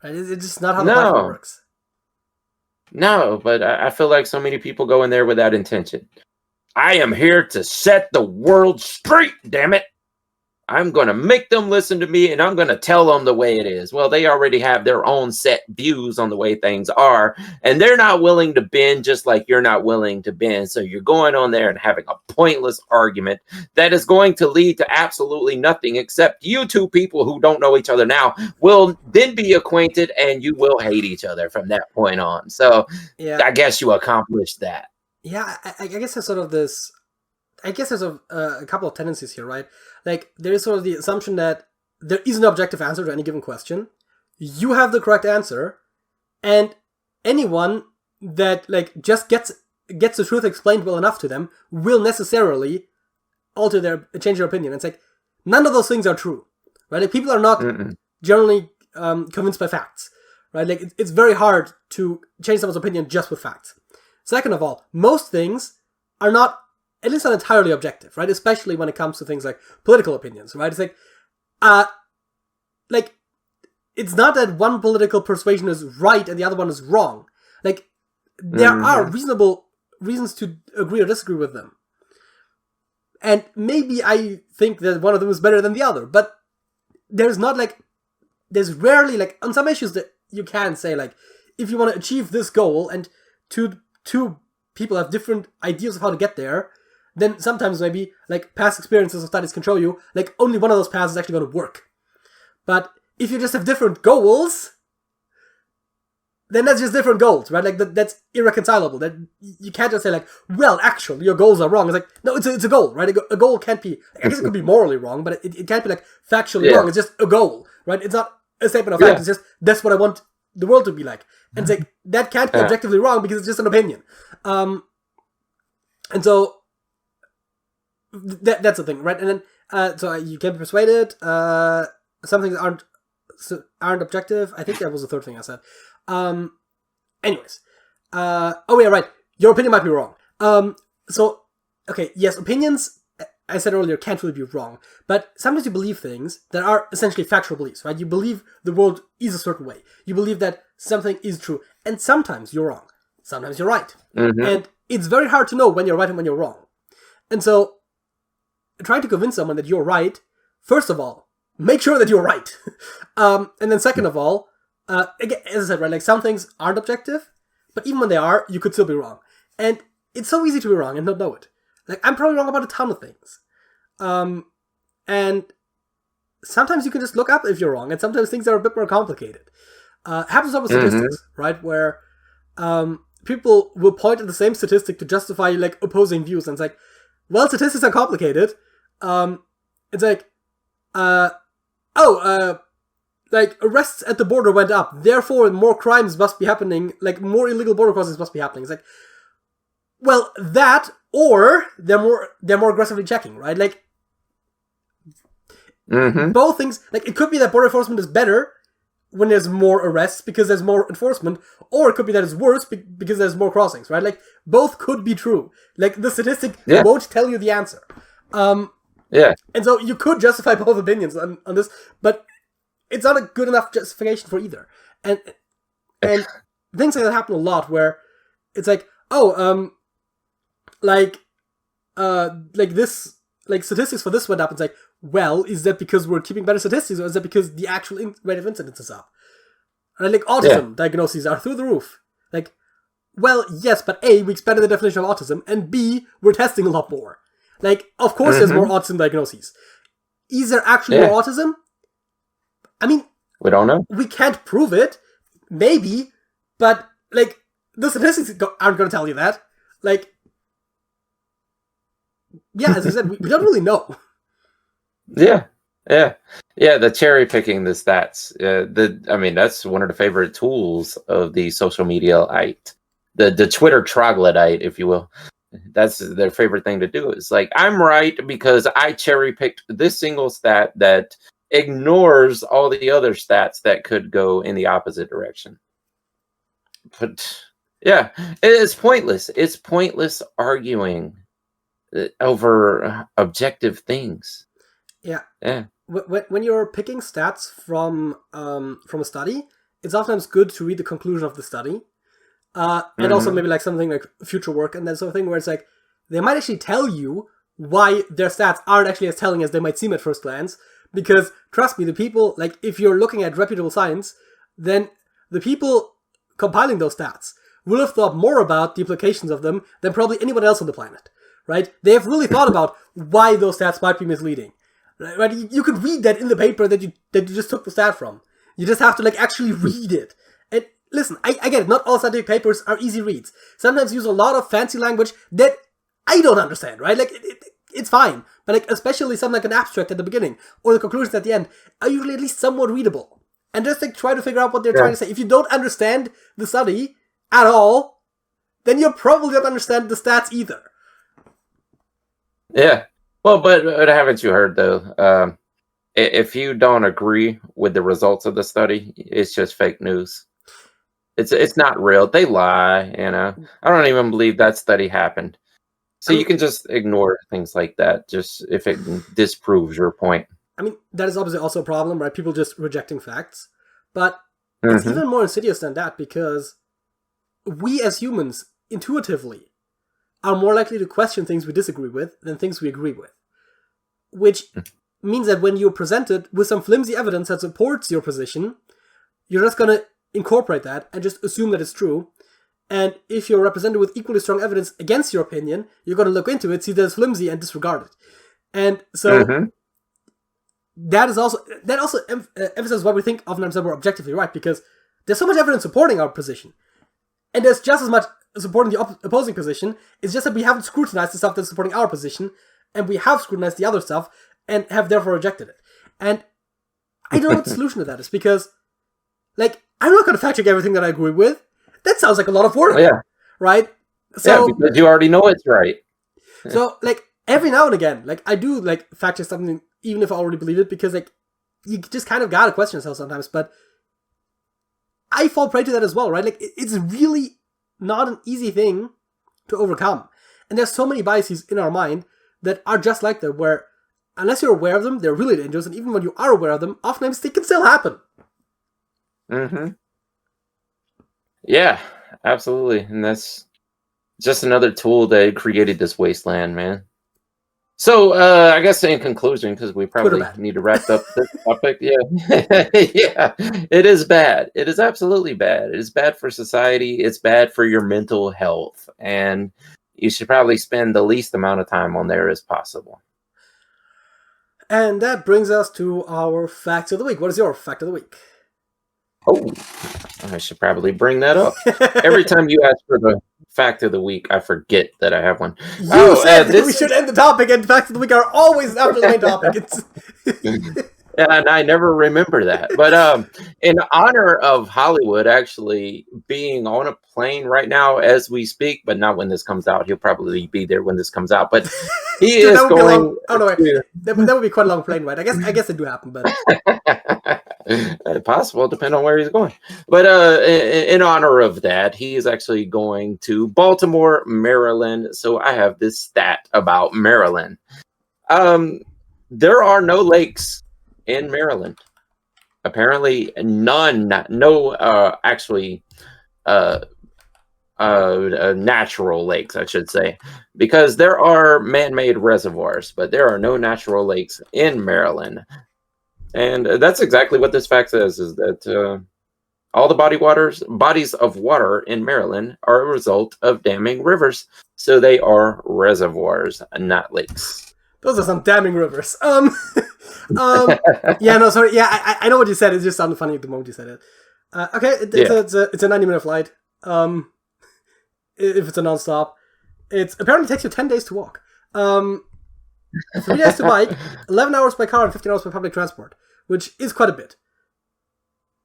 Right? It's just not how the platform works. No, but I feel like so many people go in there with that intention. I am here to set the world straight, damn it. I'm going to make them listen to me and I'm going to tell them the way it is. Well, they already have their own set views on the way things are, and they're not willing to bend just like you're not willing to bend. So you're going on there and having a pointless argument that is going to lead to absolutely nothing, except you two people who don't know each other now will then be acquainted and you will hate each other from that point on. So Yeah. I guess you accomplished that. Yeah, I guess there's sort of this. I guess there's a couple of tendencies here, right? Like, there is sort of the assumption that there is an objective answer to any given question. You have the correct answer, and anyone that like just gets the truth explained well enough to them will necessarily change their opinion. It's like none of those things are true, right? Like, people are not generally convinced by facts, right? Like, it's very hard to change someone's opinion just with facts. Second of all, most things are not, at least not entirely objective, right? Especially when it comes to things like political opinions, right? It's like, it's not that one political persuasion is right and the other one is wrong. Like, there are reasonable reasons to agree or disagree with them. And maybe I think that one of them is better than the other, but there's rarely, like, on some issues that you can say, like, if you want to achieve this goal and two people have different ideas of how to get there, then sometimes maybe, like, past experiences of studies can show you, like, only one of those paths is actually going to work. But if you just have different goals, then that's just different goals, right? Like, that's irreconcilable. That you can't just say, like, well, actually, your goals are wrong. It's like, no, it's a goal, right? A goal can't be, I guess it could be morally wrong, but it can't be, like, factually wrong. It's just a goal, right? It's not a statement of fact. It's just, that's what I want the world to be like. And it's like, that can't be objectively wrong because it's just an opinion. And so, that's the thing, right? And then, so you can be persuaded. Some things aren't objective. I think that was the third thing I said. Anyways. Oh yeah, right. Your opinion might be wrong. So, okay, yes, opinions, I said earlier, can't really be wrong. But sometimes you believe things that are essentially factual beliefs, right? You believe the world is a certain way. You believe that something is true. And sometimes you're wrong. Sometimes you're right. And it's very hard to know when you're right and when you're wrong. And so, trying to convince someone that you're right, first of all, make sure that you're right. And then second of all, again, as I said, right, like, some things aren't objective, but even when they are, you could still be wrong. And it's so easy to be wrong and not know it. Like, I'm probably wrong about a ton of things. And sometimes you can just look up if you're wrong, and sometimes things are a bit more complicated. Happens with statistics, right, where people will point at the same statistic to justify, like, opposing views, and it's like, well, statistics are complicated. It's like, like, arrests at the border went up, therefore more crimes must be happening, like, more illegal border crossings must be happening. It's like, well, that, or they're more aggressively checking, right? Like, both things, like, it could be that border enforcement is better when there's more arrests because there's more enforcement, or it could be that it's worse because there's more crossings, right? Like, both could be true. Like, the statistic won't tell you the answer. And so you could justify both opinions on this, but it's not a good enough justification for either. And things like that happen a lot where it's like, like this, like, statistics for this went up. It's like, well, is that because we're keeping better statistics, or is that because the actual rate of incidence is up? And like, autism diagnoses are through the roof. Like, well, yes, but A, we expanded the definition of autism, and B, we're testing a lot more. Like, of course there's more autism diagnoses. Is there actually more autism? I mean, we don't know. We can't prove it. Maybe, but, like, the statistics aren't going to tell you that. Like, yeah, as I said, we don't really know. Yeah. The cherry picking the stats. I mean, that's one of the favorite tools of the social media-ite, the Twitter troglodyte, if you will. That's their favorite thing to do. It's like, I'm right because I cherry picked this single stat that ignores all the other stats that could go in the opposite direction. But yeah, it's pointless. It's pointless arguing over objective things. Yeah. Yeah. When you're picking stats from a study, it's oftentimes good to read the conclusion of the study. And also maybe like something like future work and that sort of thing, where it's like, they might actually tell you why their stats aren't actually as telling as they might seem at first glance. Because, trust me, the people, like, if you're looking at reputable science, then the people compiling those stats will have thought more about the implications of them than probably anyone else on the planet, right? They have really thought about why those stats might be misleading, right? You could read that in the paper that you just took the stat from. You just have to, like, actually read it. And listen, I get it, not all scientific papers are easy reads. Sometimes use a lot of fancy language that I don't understand, right? Like, it's fine. But, like, especially something like an abstract at the beginning or the conclusions at the end are usually at least somewhat readable. And just, like, try to figure out what they're trying to say. If you don't understand the study at all, then you probably don't understand the stats either. Yeah. Well, but haven't you heard, though, if you don't agree with the results of the study, it's just fake news. It's not real. They lie, you know. I don't even believe that study happened. So you can just ignore things like that, just if it disproves your point. I mean, that is obviously also a problem, right? People just rejecting facts. But it's even more insidious than that, because we as humans, intuitively, are more likely to question things we disagree with than things we agree with. Which means that when you're presented with some flimsy evidence that supports your position, you're just going to incorporate that and just assume that it's true. And if you're represented with equally strong evidence against your opinion, you're going to look into it, see that it's flimsy, and disregard it. And so that also emphasizes why we think oftentimes that we're objectively right, because there's so much evidence supporting our position. And there's just as much supporting the opposing position. It's just that we haven't scrutinized the stuff that's supporting our position, and we have scrutinized the other stuff, and have therefore rejected it. And I don't know what the solution to that is, because, like, I'm not going to fact check everything that I agree with. That sounds like a lot of work. Yeah. Right? So, yeah, because you already know it's right. So, like, every now and again, like, I do, like, fact check something, even if I already believe it, because, like, you just kind of gotta question yourself sometimes, but I fall prey to that as well, right? Like, it's really not an easy thing to overcome. And there's so many biases in our mind that are just like that, where unless you're aware of them, they're really dangerous, and even when you are aware of them, oftentimes they can still happen. Yeah, absolutely. And that's just another tool that created this wasteland, man. So, I guess in conclusion, because we probably need to wrap up this topic. Yeah. Yeah, it is bad. It is absolutely bad. It is bad for society. It's bad for your mental health. And you should probably spend the least amount of time on there as possible. And that brings us to our fact of the week. What is your fact of the week? Oh, I should probably bring that up. Every time you ask for the fact of the week, I forget that I have one. You said we should end the topic, and facts of the week are always after the main topic. And I never remember that. But in honor of Hollywood actually being on a plane right now as we speak, but not when this comes out. He'll probably be there when this comes out. But he is going. That would be quite a long plane ride. I guess it do happen, but possible, depending on where he's going. But in honor of that, he is actually going to Baltimore, Maryland. So I have this stat about Maryland. There are no lakes in Maryland. Apparently, none. No, actually, natural lakes, I should say, because there are man-made reservoirs, but there are no natural lakes in Maryland. And that's exactly what this fact says, is that all the bodies of water in Maryland are a result of damming rivers. So they are reservoirs, not lakes. Those are some damning rivers. Yeah, no, sorry. Yeah, I know what you said. It just sounded funny at the moment you said it. Okay, it's a 90-minute flight. If it's a non-stop. It apparently takes you 10 days to walk. 3 days to bike, 11 hours by car, and 15 hours by public transport, which is quite a bit.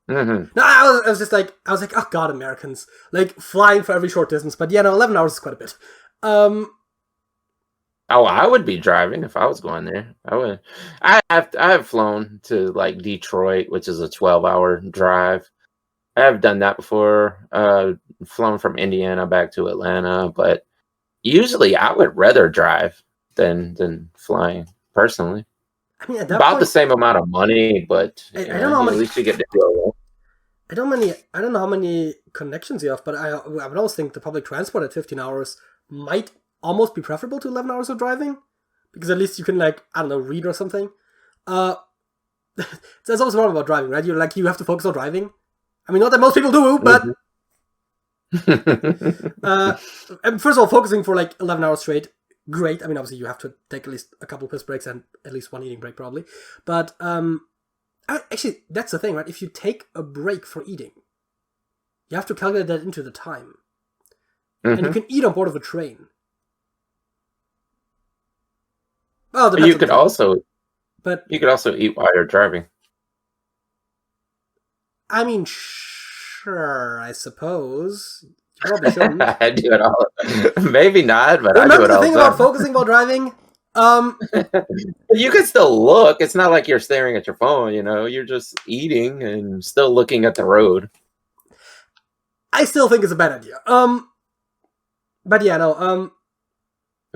No, I was like, oh god, Americans, like, flying for every short distance. But yeah, no, 11 hours is quite a bit. Oh, I would be driving if I was going there. I would. I have flown to, like, Detroit, which is a 12-hour drive. I have done that before. Flown from Indiana back to Atlanta, but usually I would rather drive than flying personally. I mean, at about the same amount of money, but I don't know how many, at least you get to do it. I don't know how many connections you have, but I would almost think the public transport at 15 hours might almost be preferable to 11 hours of driving, because at least you can like, I don't know, read or something. That's always a problem about driving, right? You have to focus on driving. I mean, not that most people do, but and first of all, focusing for like 11 hours straight, great. I mean, obviously you have to take at least a couple piss breaks and at least one eating break probably. But actually, that's the thing, right? If you take a break for eating, you have to calculate that into the time. And you can eat on board of a train. Well, you could also eat while you're driving. I mean, sure, I suppose. You probably shouldn't. I do it all. Maybe not, but remember I do it all. The thing about focusing while driving? You can still look. It's not like you're staring at your phone, you know. You're just eating and still looking at the road. I still think it's a bad idea. But yeah, no.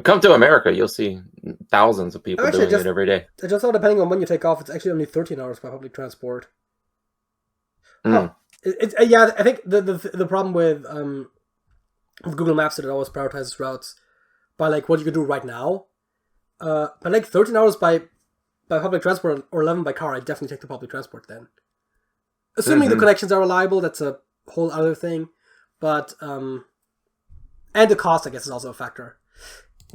Come to America, you'll see thousands of people doing it every day. I just thought, depending on when you take off, it's actually only 13 hours by public transport. Mm. Yeah, I think the problem with Google Maps that it always prioritizes routes by like what you can do right now. But like 13 hours by public transport or 11 by car, I definitely take the public transport then. Assuming the connections are reliable, that's a whole other thing. But and the cost, I guess, is also a factor.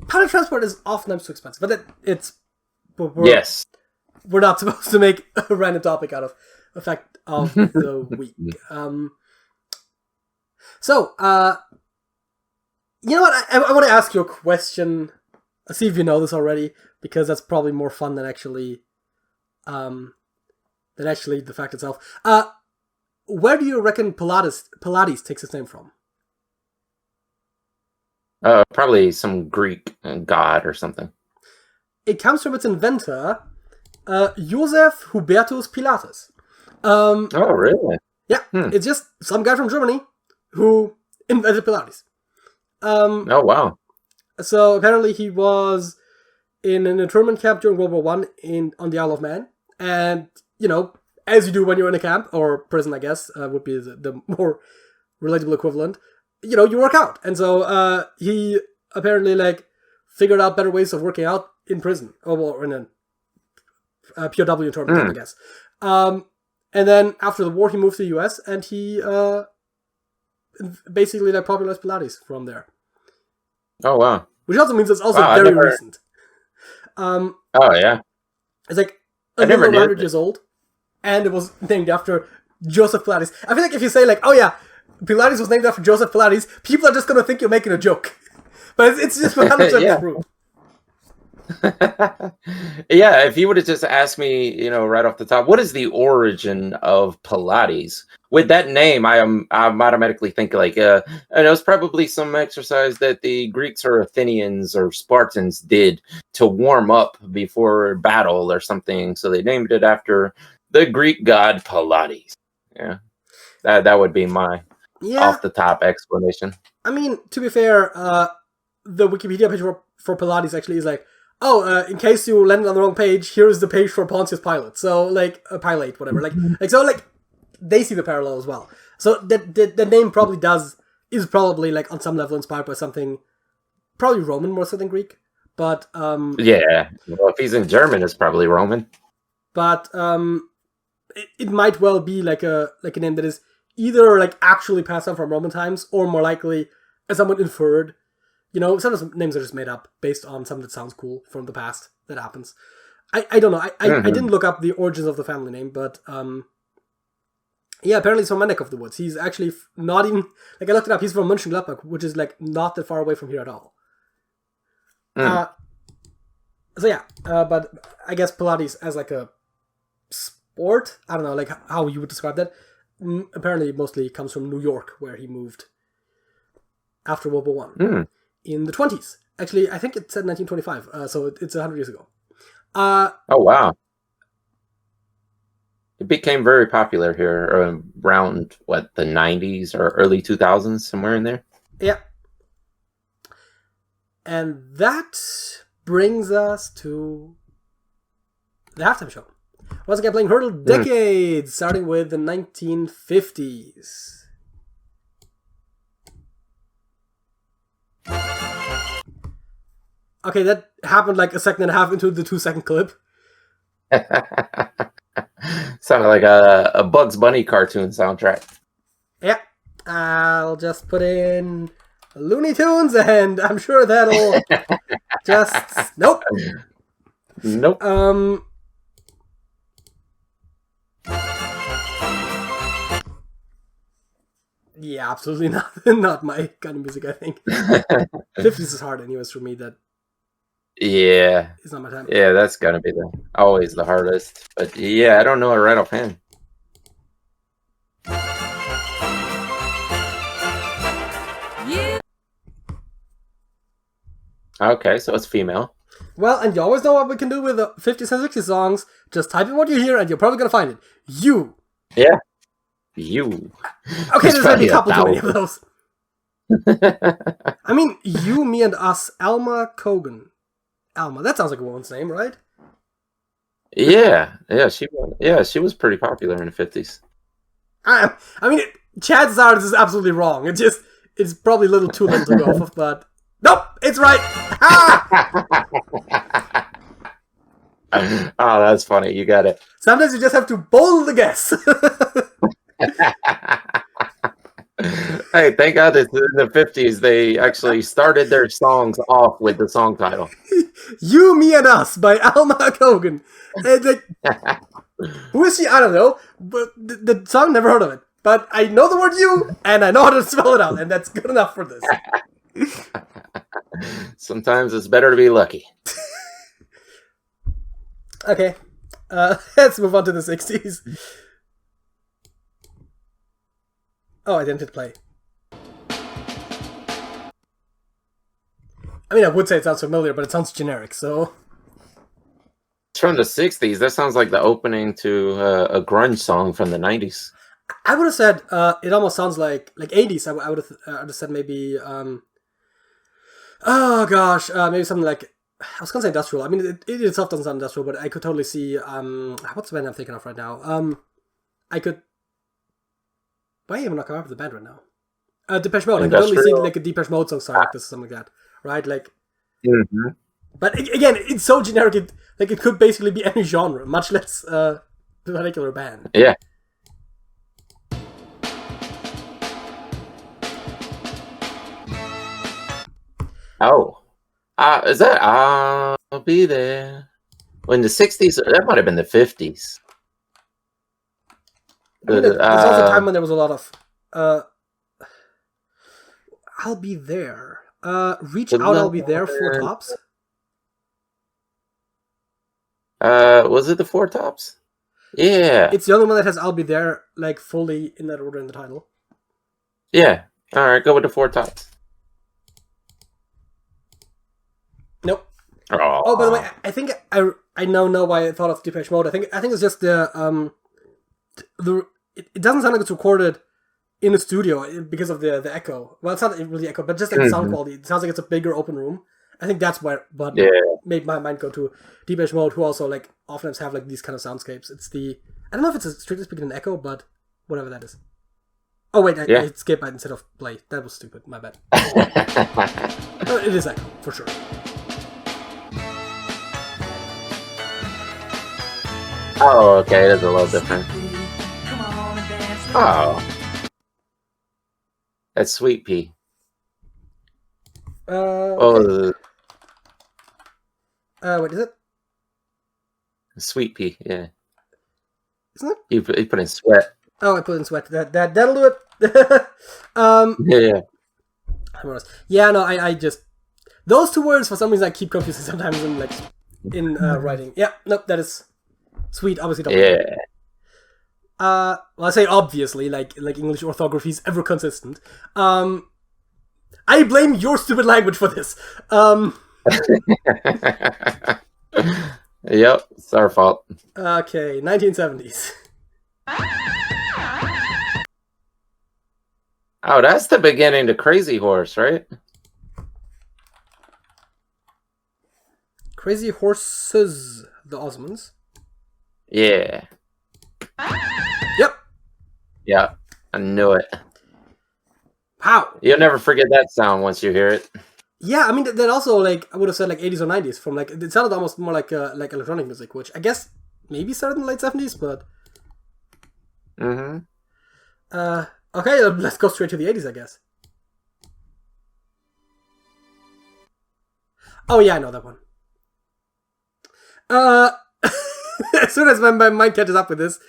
Public transport is oftentimes too expensive, but we're not supposed to make a random topic out of the fact of the week. So, you know what? I want to ask you a question. I'll see if you know this already, because that's probably more fun than actually the fact itself. Where do you reckon Pilates takes its name from? Probably some Greek god or something. It comes from its inventor, Joseph Hubertus Pilatus. Oh, really? Yeah, It's just some guy from Germany who invented Pilates. Oh, wow. So apparently he was in an internment camp during World War I on the Isle of Man. And, you know, as you do when you're in a camp, or prison, I guess, would be the more relatable equivalent, you know, you work out. And so he apparently, like, figured out better ways of working out in prison. Or in a POW internment camp, I guess. And then after the war, he moved to the US, and he basically like popularized Pilates from there. Oh, wow. Which also means it's also very recent. Oh, yeah. It's like a little 100 years old, and it was named after Joseph Pilates. I feel like if you say like, oh yeah, Pilates was named after Joseph Pilates, people are just going to think you're making a joke. But it's just 100% true. Yeah, if you would have just asked me, you know, right off the top, what is the origin of Pilates? With that name, I'm automatically think like, and it was probably some exercise that the Greeks or Athenians or Spartans did to warm up before battle or something. So they named it after the Greek god Pilates. Yeah, that would be my off the top explanation. I mean, to be fair, the Wikipedia page for Pilates actually is like, in case you landed on the wrong page, here's the page for Pontius Pilate. So, like, Pilate, whatever. Like, they see the parallel as well. So, the name is probably, like, on some level inspired by something, probably Roman more so than Greek. But, yeah. Well, if he's in German, it's probably Roman. But, it might well be, like a name that is either, like, actually passed on from Roman times, or more likely, as someone inferred. You know, sometimes names are just made up based on something that sounds cool from the past. That happens. I don't know. I didn't look up the origins of the family name, but yeah, apparently he's from my neck of the woods. He's actually not even, like, I looked it up, he's from Mönchengladbach, which is, like, not that far away from here at all. So yeah, but I guess Pilates as, like, a sport, I don't know, like, how you would describe that, apparently mostly comes from New York, where he moved after World War I. In the 20s. Actually, I think it said 1925, so it's 100 years ago. Oh, wow. It became very popular here around, the 90s or early 2000s, somewhere in there? Yeah. And that brings us to the halftime show. Once again, playing Hurdle Decades, starting with the 1950s. Okay, that happened like a second and a half into the 2-second clip. Sounded like a Bugs Bunny cartoon soundtrack. Yeah. I'll just put in Looney Tunes, and I'm sure that'll just... Nope. Nope. Yeah, absolutely not my kind of music, I think. 50s is hard anyways for me. That Yeah. is not my time. Yeah, that's gonna be always the hardest. But yeah, I don't know it right offhand. Yeah. Okay, so it's female. Well, and you always know what we can do with the 50s and 60s songs. Just type in what you hear, and you're probably gonna find it. You. Yeah. You. Okay, there's gonna be a couple too many of those. I mean, You, Me, and Us, Alma Cogan. Alma, that sounds like a woman's name, right? Yeah, she was pretty popular in the 50s. I mean, chances are this is absolutely wrong. It's probably a little too little to go off, but nope, it's right. Oh, that's funny. You got it. Sometimes you just have to boldly guess. Hey, thank God that in the 50s they actually started their songs off with the song title. You, Me, and Us by Alma Cogan. Like, who is she? I don't know. But the song, never heard of it. But I know the word you, and I know how to spell it out, and that's good enough for this. Sometimes it's better to be lucky. Okay. Let's move on to the 60s. Oh, I didn't hit play. I mean, I would say it sounds familiar, but it sounds generic, so... It's from the 60s. That sounds like the opening to a grunge song from the 90s. I would have said, it almost sounds like 80s. I would have said maybe, oh gosh, maybe something like, I was gonna say industrial. I mean, it itself doesn't sound industrial, but I could totally see, what's the band I'm thinking of right now? I could... Why am I not coming up with the band right now? Depeche Mode. I could totally see like a Depeche Mode song like this or something like that. Right? Like... Mm-hmm. But again, it's so generic, it could basically be any genre, much less a particular band. Yeah. Oh. Is that I'll Be There? Well, in the 60s, that might have been the 50s. I mean, there's also a time when there was a lot of I'll Be There. Reach Out, I'll Be There, Four Tops. Was it the Four Tops? Yeah. It's the only one that has I'll Be There, like, fully in that order in the title. Yeah. Alright, go with the Four Tops. Nope. Aww. Oh, by the way, I think I now know why I thought of Depeche Mode. I think it's just the it doesn't sound like it's recorded in a studio because of the echo. Well, it's not really echo, but just like the sound quality. It sounds like it's a bigger open room. I think that's what made my mind go to Depeche Mode, who also like often have like these kind of soundscapes. It's the, I don't know if it's a strictly speaking an echo, but whatever that is. Oh wait, I hit skip instead of play. That was stupid. My bad. It is echo for sure. Oh, okay, it is a little different. Oh. That's Sweet Pea. Okay. What is it? Sweet Pea, yeah. Isn't it? You put in Sweat. Oh, I put in Sweat. That'll do it. Yeah. Yeah, no, I just, those two words for some reason I keep confusing sometimes in writing. Yeah, nope, that is Sweet, obviously. Yeah. Well, I say obviously, like English orthography is ever consistent. I blame your stupid language for this. Yep, it's our fault. Okay, 1970s. Oh, that's the beginning to Crazy Horse, right? Crazy Horses, the Osmonds. Yeah. Yep. Yeah, I knew it. How? You'll never forget that sound once you hear it. Yeah, I mean, then also, like, I would have said, like, 80s or 90s from, like, it sounded almost more like electronic music, which I guess maybe started in the late 70s, but... Mm-hmm. Okay, let's go straight to the 80s, I guess. Oh, yeah, I know that one. As soon as my mind catches up with this,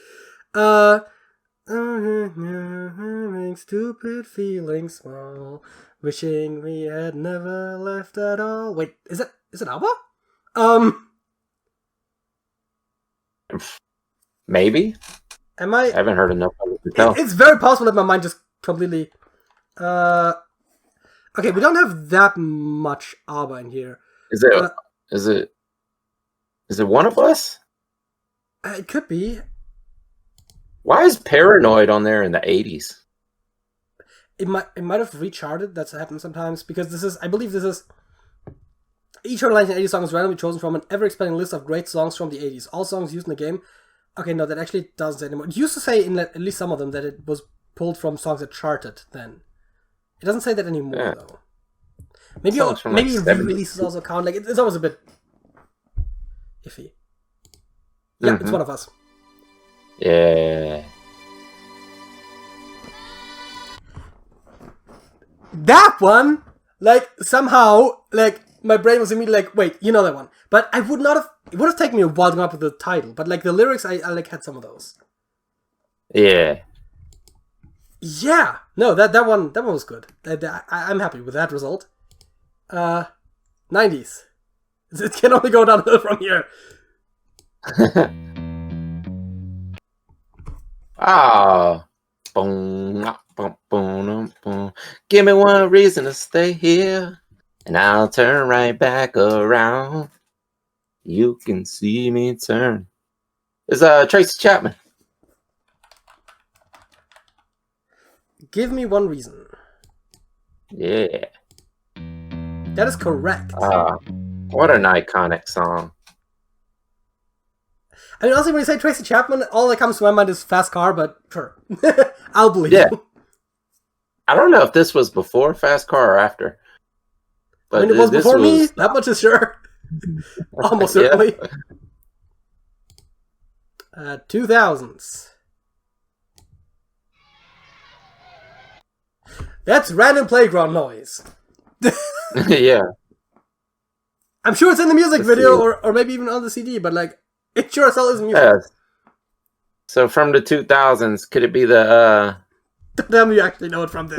stupid feeling small, wishing we had never left at all. Wait, is it ABBA? Maybe. Am I? I haven't heard enough of it to tell. It's very possible that my mind just completely. Okay, we don't have that much ABBA in here. Is it One of Us? It could be. Why is Paranoid on there in the 80s? It might have recharted. That's happened sometimes because I believe this is each of the 1980 songs randomly chosen from an ever-expanding list of great songs from the 80s. All songs used in the game. Okay, no, that actually doesn't say anymore. It used to say in at least some of them that it was pulled from songs that charted then. It doesn't say that anymore though. Maybe re-releases also count. Like it's always a bit iffy. Yeah, It's One of Us. Yeah. That one, like somehow, like my brain was immediately like, wait, you know that one. But I would not have. It would have taken me a while to come up with the title. But like the lyrics, I like had some of those. Yeah. Yeah. No, that one was good. I'm happy with that result. 90s. It can only go downhill from here. Ah. Boom, boom, boom, boom. Give me one reason to stay here, and I'll turn right back around. You can see me turn. It's Tracy Chapman. Give me one reason. Yeah. That is correct. What an iconic song. I mean, honestly, when you say Tracy Chapman, all that comes to my mind is Fast Car, but sure. I'll believe you. I don't know if this was before Fast Car or after. But I mean, it was before me. That much is sure. Almost certainly. 2000s. That's random playground noise. Yeah. I'm sure it's in the music video or maybe even on the CD, but like, it sure as hell is music. Yeah. So from the 2000s, could it be the... Tell me you actually know it from this.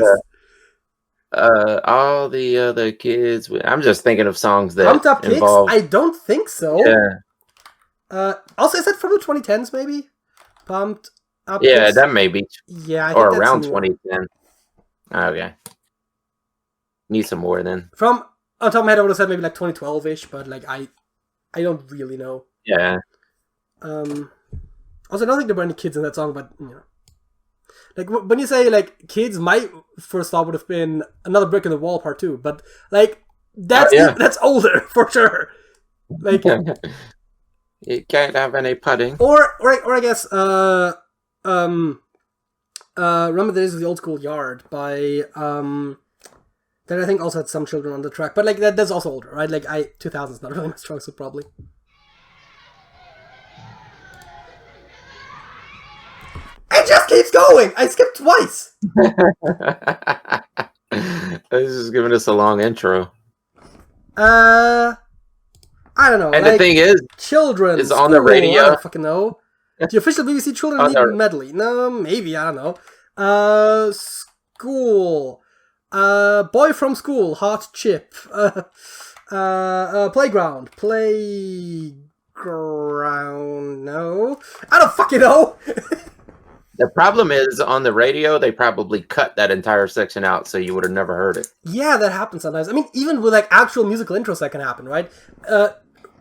All the other kids... I'm just thinking of songs that Pumped Up involve... Kicks? I don't think so. Yeah. Also, is that from the 2010s, maybe? Pumped Up Yeah, Kicks? that may be. Yeah, I or think around that's 2010. Okay. Need some more then. From on top of my head, I would have said maybe like 2012-ish, but like I don't really know. Yeah. Also, I don't think there were any kids in that song, but you know, like when you say like kids, my first thought would have been Another Brick in the Wall Part 2, but like that's older for sure. Like you can't have any pudding. Or I guess Remember Days of the Old School Yard by that I think also had some children on the track, but like that's also older, right? Like 2000's not really my strong suit, probably. It just keeps going. I skipped twice. This is giving us a long intro. I don't know. And like, the thing is, children. it's on the radio. I don't fucking know. The official BBC Children's League medley. No, maybe, I don't know. School. Boy from School. Hot Chip. Playground. Playground. No. I don't fucking know. The problem is, on the radio, they probably cut that entire section out, so you would have never heard it. Yeah, that happens sometimes. I mean, even with like actual musical intros, that can happen, right?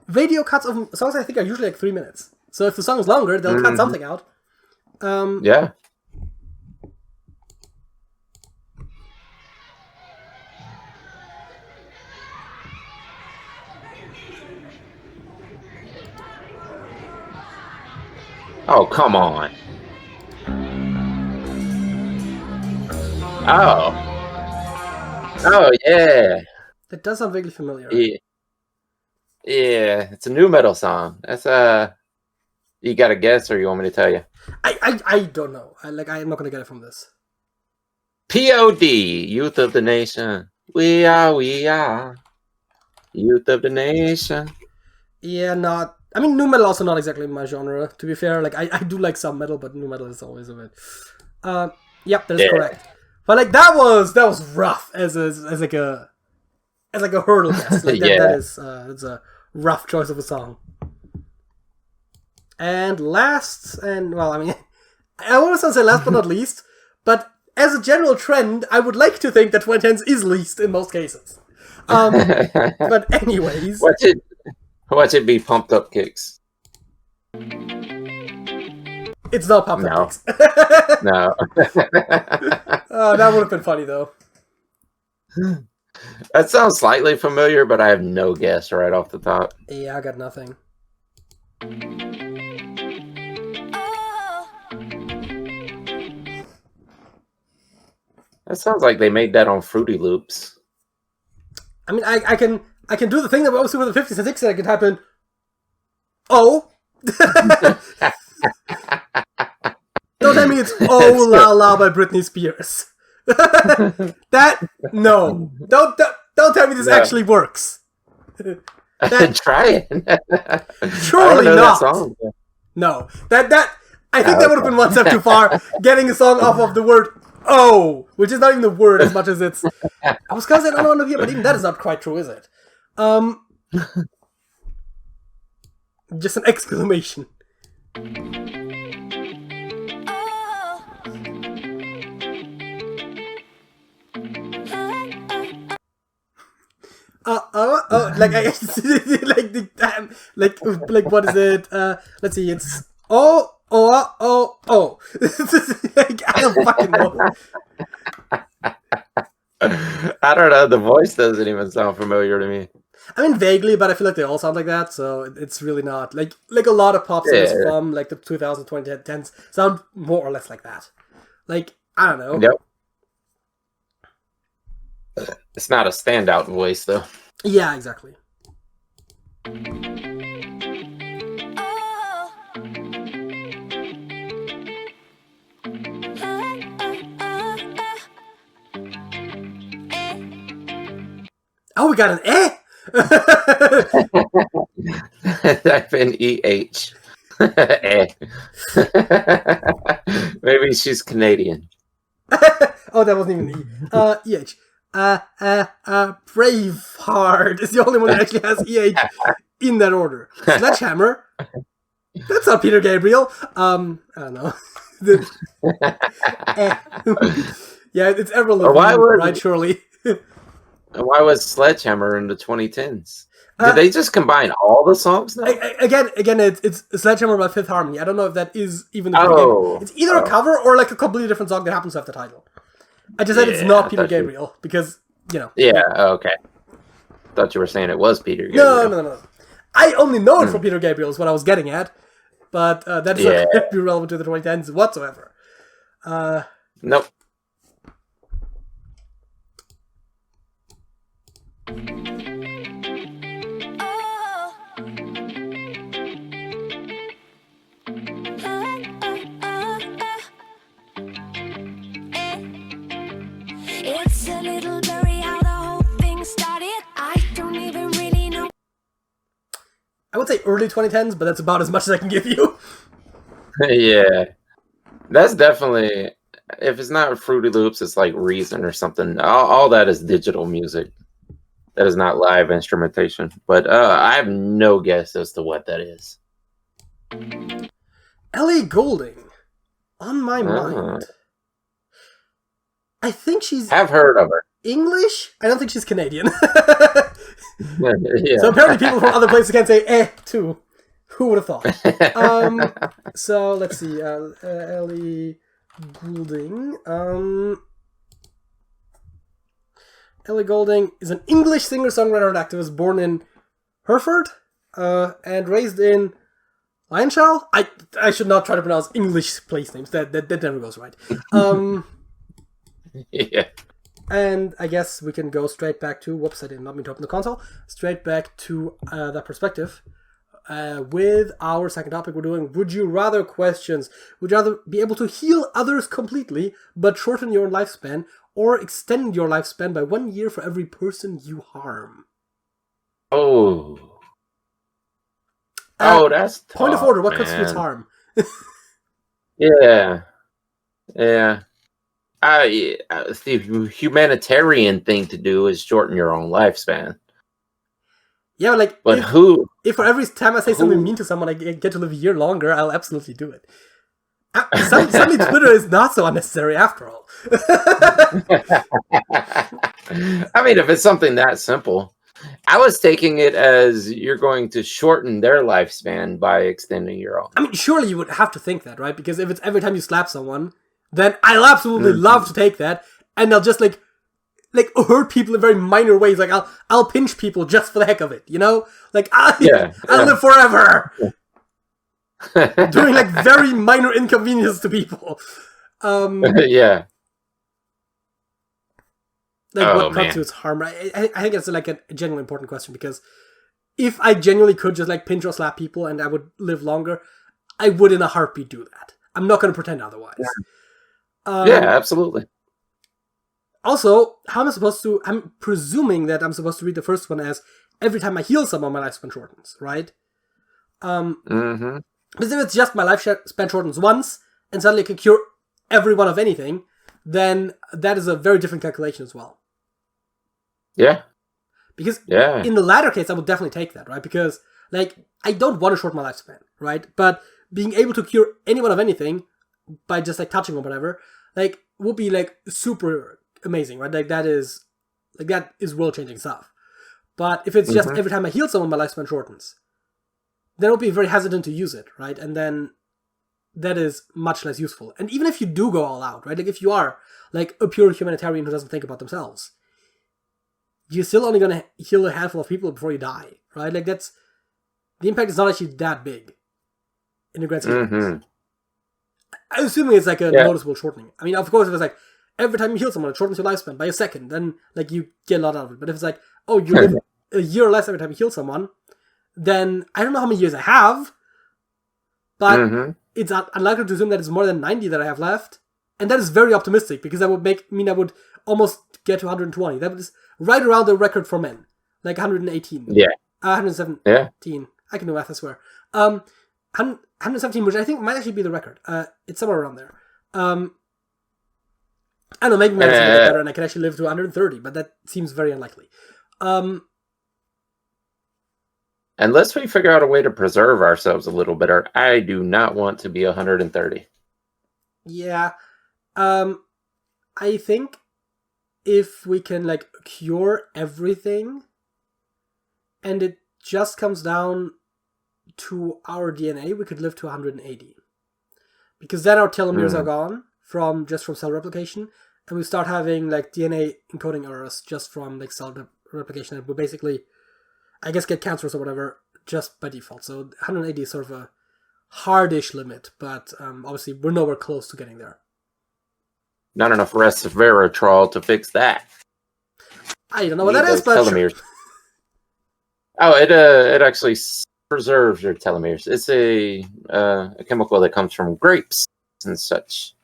Radio cuts of songs, I think, are usually like 3 minutes. So if the song is longer, they'll cut something out. Yeah. Oh, come on. Oh, yeah. That does sound vaguely familiar. Yeah. Yeah, it's a new metal song. That's you got to guess, or you want me to tell you? I don't know. I'm not gonna get it from this. POD, Youth of the Nation. We are Youth of the Nation. Yeah, not. I mean, new metal also not exactly my genre. To be fair, like I do like some metal, but new metal is always a bit. Yep, that is correct. But like that was rough as like a hurdle guess. Like that is it's a rough choice of a song. And last, and well, I mean, I want to say last but not least, but as a general trend, I would like to think that 2010s is least in most cases. But anyways, watch it be Pumped Up Kicks. It's not Pumped Up Kicks. No. That would have been funny though. That sounds slightly familiar, but I have no guess right off the top. Yeah, I got nothing. That sounds like they made that on Fruity Loops. I mean, I can do the thing that we always do with the 50s and 60s. I can type in, oh. Don't tell me it's Oh La La by Britney Spears. No. Don't tell me this actually works. Try it. Surely not. No. I think that would have been one step too far. Getting a song off of the word "oh," which is not even the word as much as it's. I was gonna say I don't know here, but even that is not quite true, is it? Just an exclamation. Like what is it? Let's see. It's oh. Like, I don't fucking know. I don't know. The voice doesn't even sound familiar to me. I mean, vaguely, but I feel like they all sound like that, so it's really not like a lot of pop songs from like the 2000s, 2010s sound more or less like that. Like I don't know. Yep. It's not a standout voice though. Yeah, exactly. Oh, we got an eh. Type in EH. Eh. Maybe she's Canadian. Oh, that wasn't even EH. Braveheart is the only one that actually has EH in that order. Sledgehammer. That's not Peter Gabriel. I don't know. Yeah, it's Avril Lavigne, right? Surely. Why was Sledgehammer in the 2010s? Did they just combine all the songs now? Again, it's Sledgehammer by Fifth Harmony. I don't know if that is even the game. It's either a cover or like a completely different song that happens to have the title. I just said it's not Peter Gabriel because, you know. Yeah, okay. Thought you were saying it was Peter Gabriel. No. I only know it from Peter Gabriel is what I was getting at. But that is not going to be relevant to the 2010s whatsoever. Nope. It's a little blurry how the whole thing started. I don't even really know. I would say early 2010s, but that's about as much as I can give you. Yeah. That's definitely, if it's not Fruity Loops, it's like Reason or something. All that is digital music. That is not live instrumentation. But I have no guess as to what that is. Ellie Goulding. On my mind. I think she's... I've heard of her. English? I don't think she's Canadian. Yeah. So apparently people from other places can say eh, too. Who would have thought? So let's see. Ellie Goulding. Ellie Goulding is an English singer-songwriter and activist born in Hereford and raised in Lionshall. I should not try to pronounce English place names. That never goes right. Yeah. And I guess we can go straight back to, whoops, I did not mean to open the console, straight back to that perspective. With our second topic, we're doing would you rather questions. Would you rather be able to heal others completely, but shorten your lifespan, or extend your lifespan by 1 year for every person you harm? Oh, that's tough, point of order. What constitutes harm? Yeah. The humanitarian thing to do is shorten your own lifespan. Yeah, like, but if for every time I say something mean to someone, I get to live a year longer, I'll absolutely do it. Suddenly Twitter is not so unnecessary after all. I mean, if it's something that simple. I was taking it as you're going to shorten their lifespan by extending your own. I mean, surely you would have to think that, right? Because if it's every time you slap someone, then I'll absolutely love to take that, and I'll just like hurt people in very minor ways. Like I'll pinch people just for the heck of it, you know? Like I'll live forever, doing like very minor inconvenience to people. Yeah. Like what constitutes harm? Right? I think it's like a genuinely important question, because if I genuinely could just like pinch or slap people and I would live longer, I would in a heartbeat do that. I'm not going to pretend otherwise. Yeah, absolutely. Also, how am I supposed to... I'm presuming that I'm supposed to read the first one as every time I heal someone, my lifespan shortens, right? Because if it's just my lifespan shortens once, and suddenly I can cure everyone of anything, then that is a very different calculation as well. Yeah. Because in the latter case, I would definitely take that, right? Because, like, I don't want to shorten my lifespan, right? But being able to cure anyone of anything by just, like, touching or whatever, like, would be, like, super amazing, right? Like, that is world-changing stuff. But if it's just every time I heal someone, my lifespan shortens, then I'll be very hesitant to use it, right? And then that is much less useful. And even if you do go all out, right? Like, if you are, like, a pure humanitarian who doesn't think about themselves, you're still only going to heal a handful of people before you die, right? Like, the impact is not actually that big in the grand scheme of things. I'm assuming it's like a noticeable shortening. I mean, of course, if it's like, every time you heal someone, it shortens your lifespan by a second, then, like, you get a lot out of it. But if it's like, oh, you live a year less every time you heal someone, then I don't know how many years I have, but it's unlikely to assume that it's more than 90 that I have left. And that is very optimistic, because that would mean I would almost get to 120. That is right around the record for men. Like 118. Yeah. 117. Yeah. I can do math, I swear. 117, which I think might actually be the record. It's somewhere around there. I don't know, maybe medicine will get better and I can actually live to 130, but that seems very unlikely. Unless we figure out a way to preserve ourselves a little better, I do not want to be 130. Yeah. I think if we can, like, cure everything, and it just comes down to our DNA, we could live to 180. Because then our telomeres are gone from cell replication, and we start having, like, DNA encoding errors just from, like, cell replication, and we basically, I guess, get cancers or whatever just by default. So 180 is sort of a hardish limit, but obviously we're nowhere close to getting there. Not enough resveratrol to fix that. I don't know what that is, but telomeres. Sure. Oh, it actually preserves your telomeres. It's a chemical that comes from grapes and such.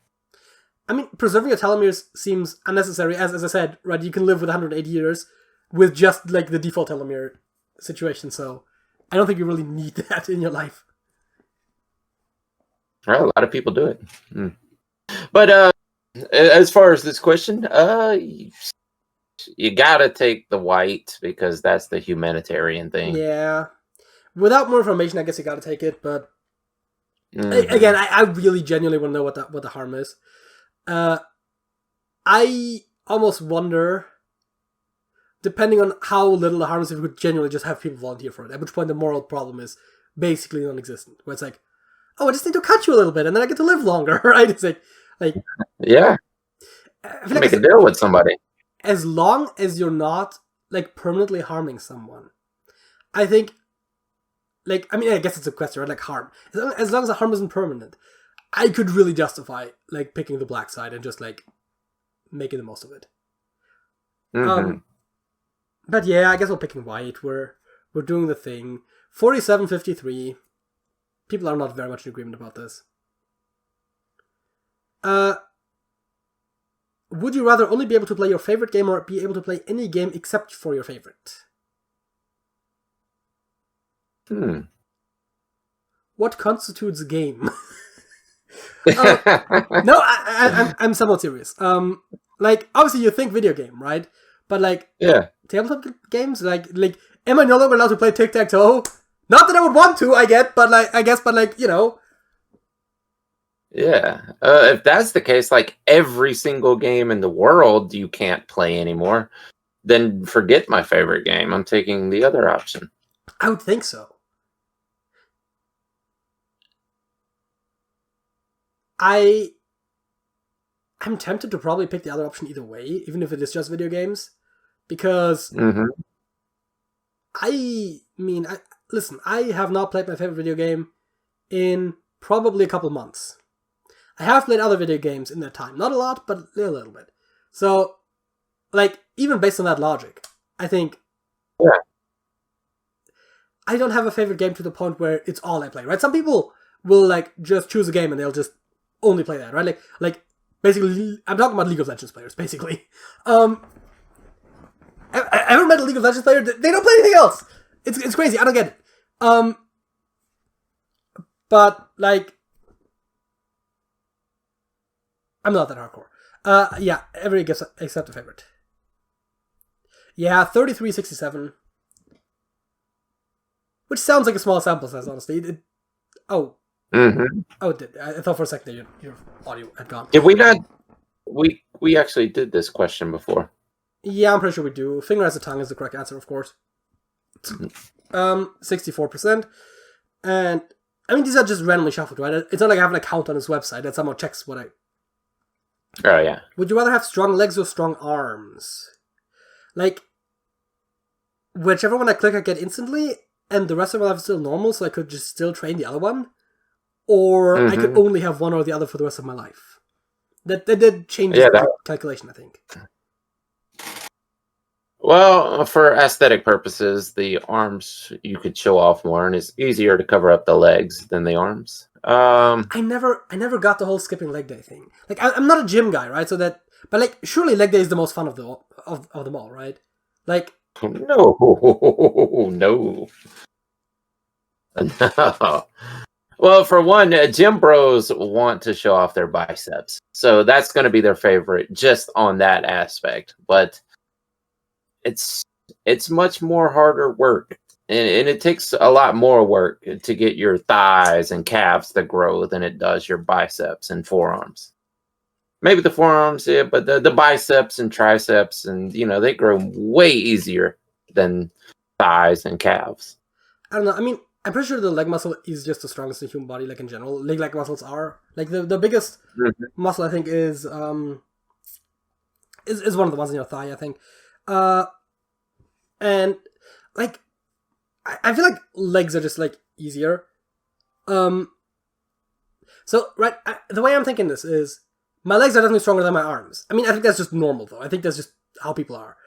I mean, preserving your telomeres seems unnecessary. As I said, right, you can live with 180 years with just, like, the default telomere situation, so I don't think you really need that in your life. Well, a lot of people do it. But as far as this question, you gotta take the white, because that's the humanitarian thing. Yeah. Without more information, I guess you gotta take it, but again, I really genuinely want to know what the harm is. I almost wonder, depending on how little the harm is, if we could genuinely just have people volunteer for it, at which point the moral problem is basically non-existent, where it's like, oh, I just need to cut you a little bit, and then I get to live longer, right? It's like yeah. I feel like make a deal with somebody. As long as you're not, like, permanently harming someone, I think, like, I mean, I guess it's a question, right? Like, harm. As long as the harm isn't permanent, I could really justify, like, picking the black side and just, like, making the most of it. Mhm. But yeah, I guess we're picking white. We're doing the thing. 47-53. People are not very much in agreement about this. Would you rather only be able to play your favorite game or be able to play any game except for your favorite? What constitutes a game? No, I'm somewhat serious. Like obviously you think video game, right? But like Yeah. tabletop games, like am I no longer allowed to play tic-tac-toe? Not that I would want to, I guess, but like, you know. Yeah. If that's the case, like every single game in the world you can't play anymore, then forget my favorite game. I'm taking the other option. I would think so. I'm tempted to probably pick the other option either way, even if it is just video games, because Mm-hmm. I mean, listen, I have not played my favorite video game in probably a couple months. I have played other video games in that time. Not a lot, but a little bit. So, like, even based on that logic, I think I don't have a favorite game to the point where it's all I play, right? Some people will, like, just choose a game and they'll just only play that, right? Like basically, I'm talking about League of Legends players, basically. I ever met a League of Legends player? They don't play anything else. It's crazy. I don't get it. But like, I'm not that hardcore. Yeah, every gets except a favorite. Yeah, 33-67. Which sounds like a small sample size, honestly. Oh, it did. I thought for a second that your audio had gone. Did we not? We actually did this question before. Yeah, I'm pretty sure we do. Finger as a tongue is the correct answer, of course. 64%. And I mean, these are just randomly shuffled, right? It's not like I have an account on his website that somehow checks what I. Oh yeah. Would you rather have strong legs or strong arms? Like, whichever one I click, I get instantly, and the rest of my life is still normal, so I could just still train the other one, or I could only have one or the other for the rest of my life. That changes the calculation, I think. Well, for aesthetic purposes, the arms you could show off more, and it's easier to cover up the legs than the arms. I never got the whole skipping leg day thing. Like, I'm not a gym guy, right? So that, but like, surely leg day is the most fun of them all, right? Like, no. Well, for one, gym bros want to show off their biceps, so that's going to be their favorite just on that aspect. But it's much more harder work, and it takes a lot more work to get your thighs and calves to grow than it does your biceps and forearms. Maybe the forearms, yeah, but the biceps and triceps, and they grow way easier than thighs and calves. I don't know. I mean, I'm pretty sure the leg muscle is just the strongest in the human body, like in general. Leg muscles are like the biggest muscle. I think is one of the ones in your thigh. I think, and like I feel like legs are just like easier. So right, the way I'm thinking this is my legs are definitely stronger than my arms. I mean, I think that's just normal though. I think that's just how people are.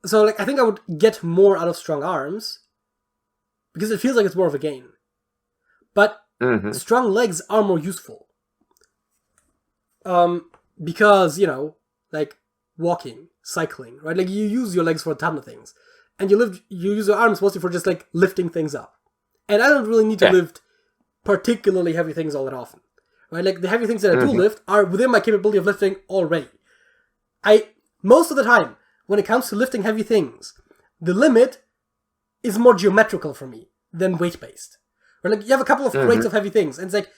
So like I think I would get more out of strong arms, because it feels like it's more of a gain. But strong legs are more useful. Because, like walking, cycling, right? Like you use your legs for a ton of things. And you use your arms mostly for just like lifting things up. And I don't really need to lift particularly heavy things all that often. Right? Like the heavy things that I do lift are within my capability of lifting already. Most of the time, when it comes to lifting heavy things, the limit is more geometrical for me than weight-based. Right? Like you have a couple of crates of heavy things, and it's like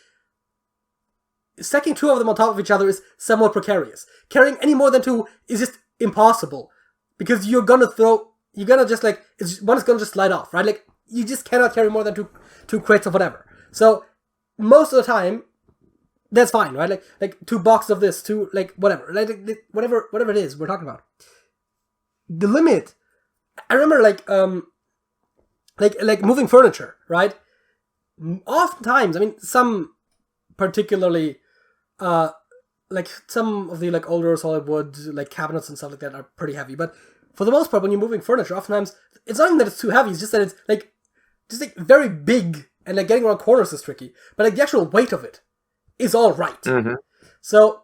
stacking two of them on top of each other is somewhat precarious. Carrying any more than two is just impossible, because one is gonna just slide off, right? Like you just cannot carry more than two crates of whatever. So most of the time, that's fine, right? Like 2 boxes of this, like whatever, like whatever it is we're talking about. The limit, I remember like moving furniture, right? Oftentimes, I mean, some particularly like some of the like older solid wood like cabinets and stuff like that are pretty heavy, but for the most part, when you're moving furniture, oftentimes it's not even that it's too heavy. It's just that it's like very big, and like getting around corners is tricky. But like the actual weight of it is all right. Mm-hmm. So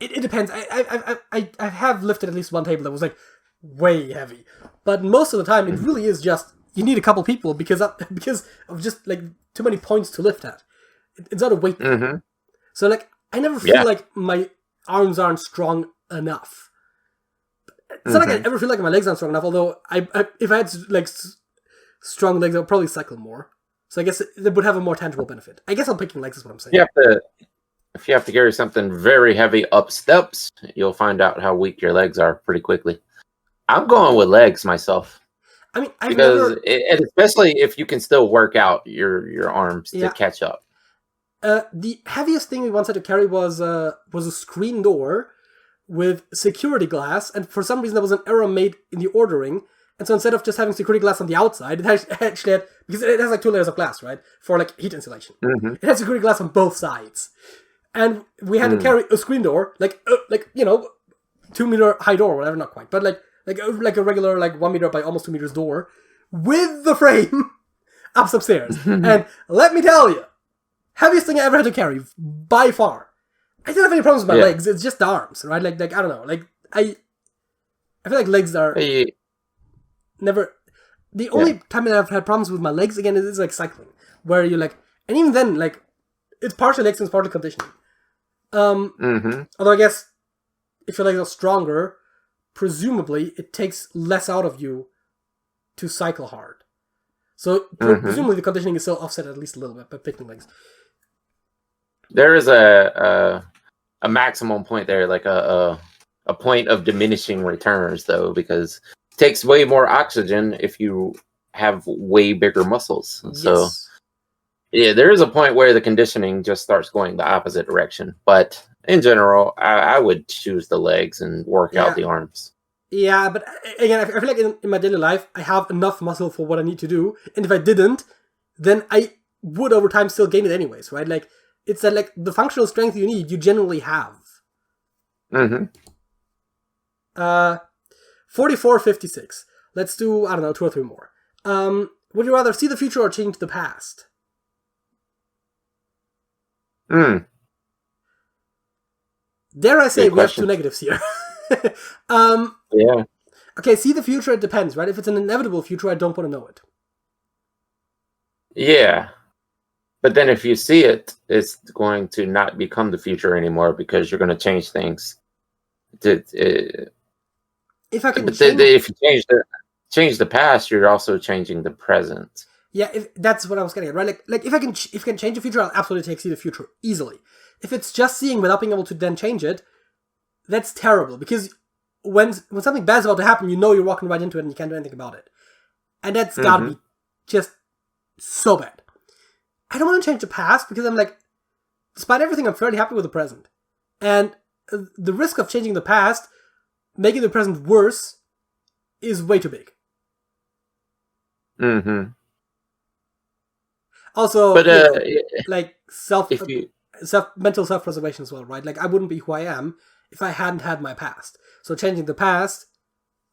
it depends. I have lifted at least one table that was like way heavy, but most of the time it really is just you need a couple people because of just like too many points to lift at. It's not a weight thing. Mm-hmm. So like I never feel like my arms aren't strong enough. It's not like I ever feel like my legs aren't strong enough. Although if I had like strong legs, I would probably cycle more. So I guess it would have a more tangible benefit. I guess I'm picking legs is what I'm saying. If you have to carry something very heavy up steps, you'll find out how weak your legs are pretty quickly. I'm going with legs myself. I mean, and especially if you can still work out your arms to catch up. The heaviest thing we once had to carry was a screen door with security glass, and for some reason there was an error made in the ordering, and so instead of just having security glass on the outside, it actually had, because it has like 2 layers of glass, right, for like heat insulation. Mm-hmm. It had security glass on both sides, and we had to carry a screen door, like 2-meter high door, whatever, not quite, but like a regular like 1 meter by almost 2 meters door with the frame up some stairs. And let me tell you, heaviest thing I ever had to carry by far. I didn't have any problems with my legs. It's just the arms, right? Like I don't know. Like I feel like legs are never. The only time that I've had problems with my legs again is like cycling, where you like, and even then like, it's partially legs and it's partly conditioning. Although I guess if your legs are stronger, presumably it takes less out of you to cycle hard. So presumably the conditioning is still offset at least a little bit by picking legs. There is a maximum point there, like a point of diminishing returns, though, because it takes way more oxygen if you have way bigger muscles. Yes. So, yeah, there is a point where the conditioning just starts going the opposite direction. But in general, I would choose the legs and work out the arms. Yeah, but again, I feel like in my daily life, I have enough muscle for what I need to do. And if I didn't, then I would over time still gain it anyways, right? Like, it's that like the functional strength you need, you generally have. 44-56. Let's do, I don't know, 2 or 3 more. Would you rather see the future or change the past? Dare I say we have 2 negatives here. Yeah. Okay, see the future, it depends, right? If it's an inevitable future, I don't want to know it. Yeah. But then if you see it, it's going to not become the future anymore because you're going to change things. If you change the past, you're also changing the present. Yeah, that's what I was getting at, right? Like if I can change the future, I'll absolutely see the future easily. If it's just seeing without being able to then change it, that's terrible because when something bad's about to happen, you know you're walking right into it and you can't do anything about it, and that's gotta be just so bad. I don't want to change the past because I'm like, despite everything, I'm fairly happy with the present. And the risk of changing the past, making the present worse, is way too big. Also, but like mental self-preservation as well, right? Like I wouldn't be who I am if I hadn't had my past. So changing the past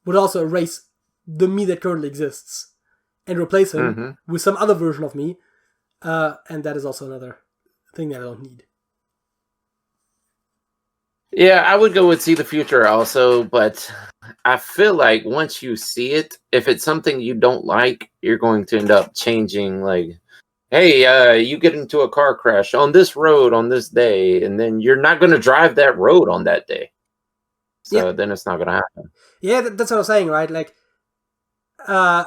would also erase the me that currently exists and replace him with some other version of me. And that is also another thing that I don't need. Yeah, I would go with see the future also, but I feel like once you see it, if it's something you don't like, you're going to end up changing, like, hey, you get into a car crash on this road on this day, and then you're not going to drive that road on that day. So then it's not going to happen. Yeah, that's what I was saying, right? Like, those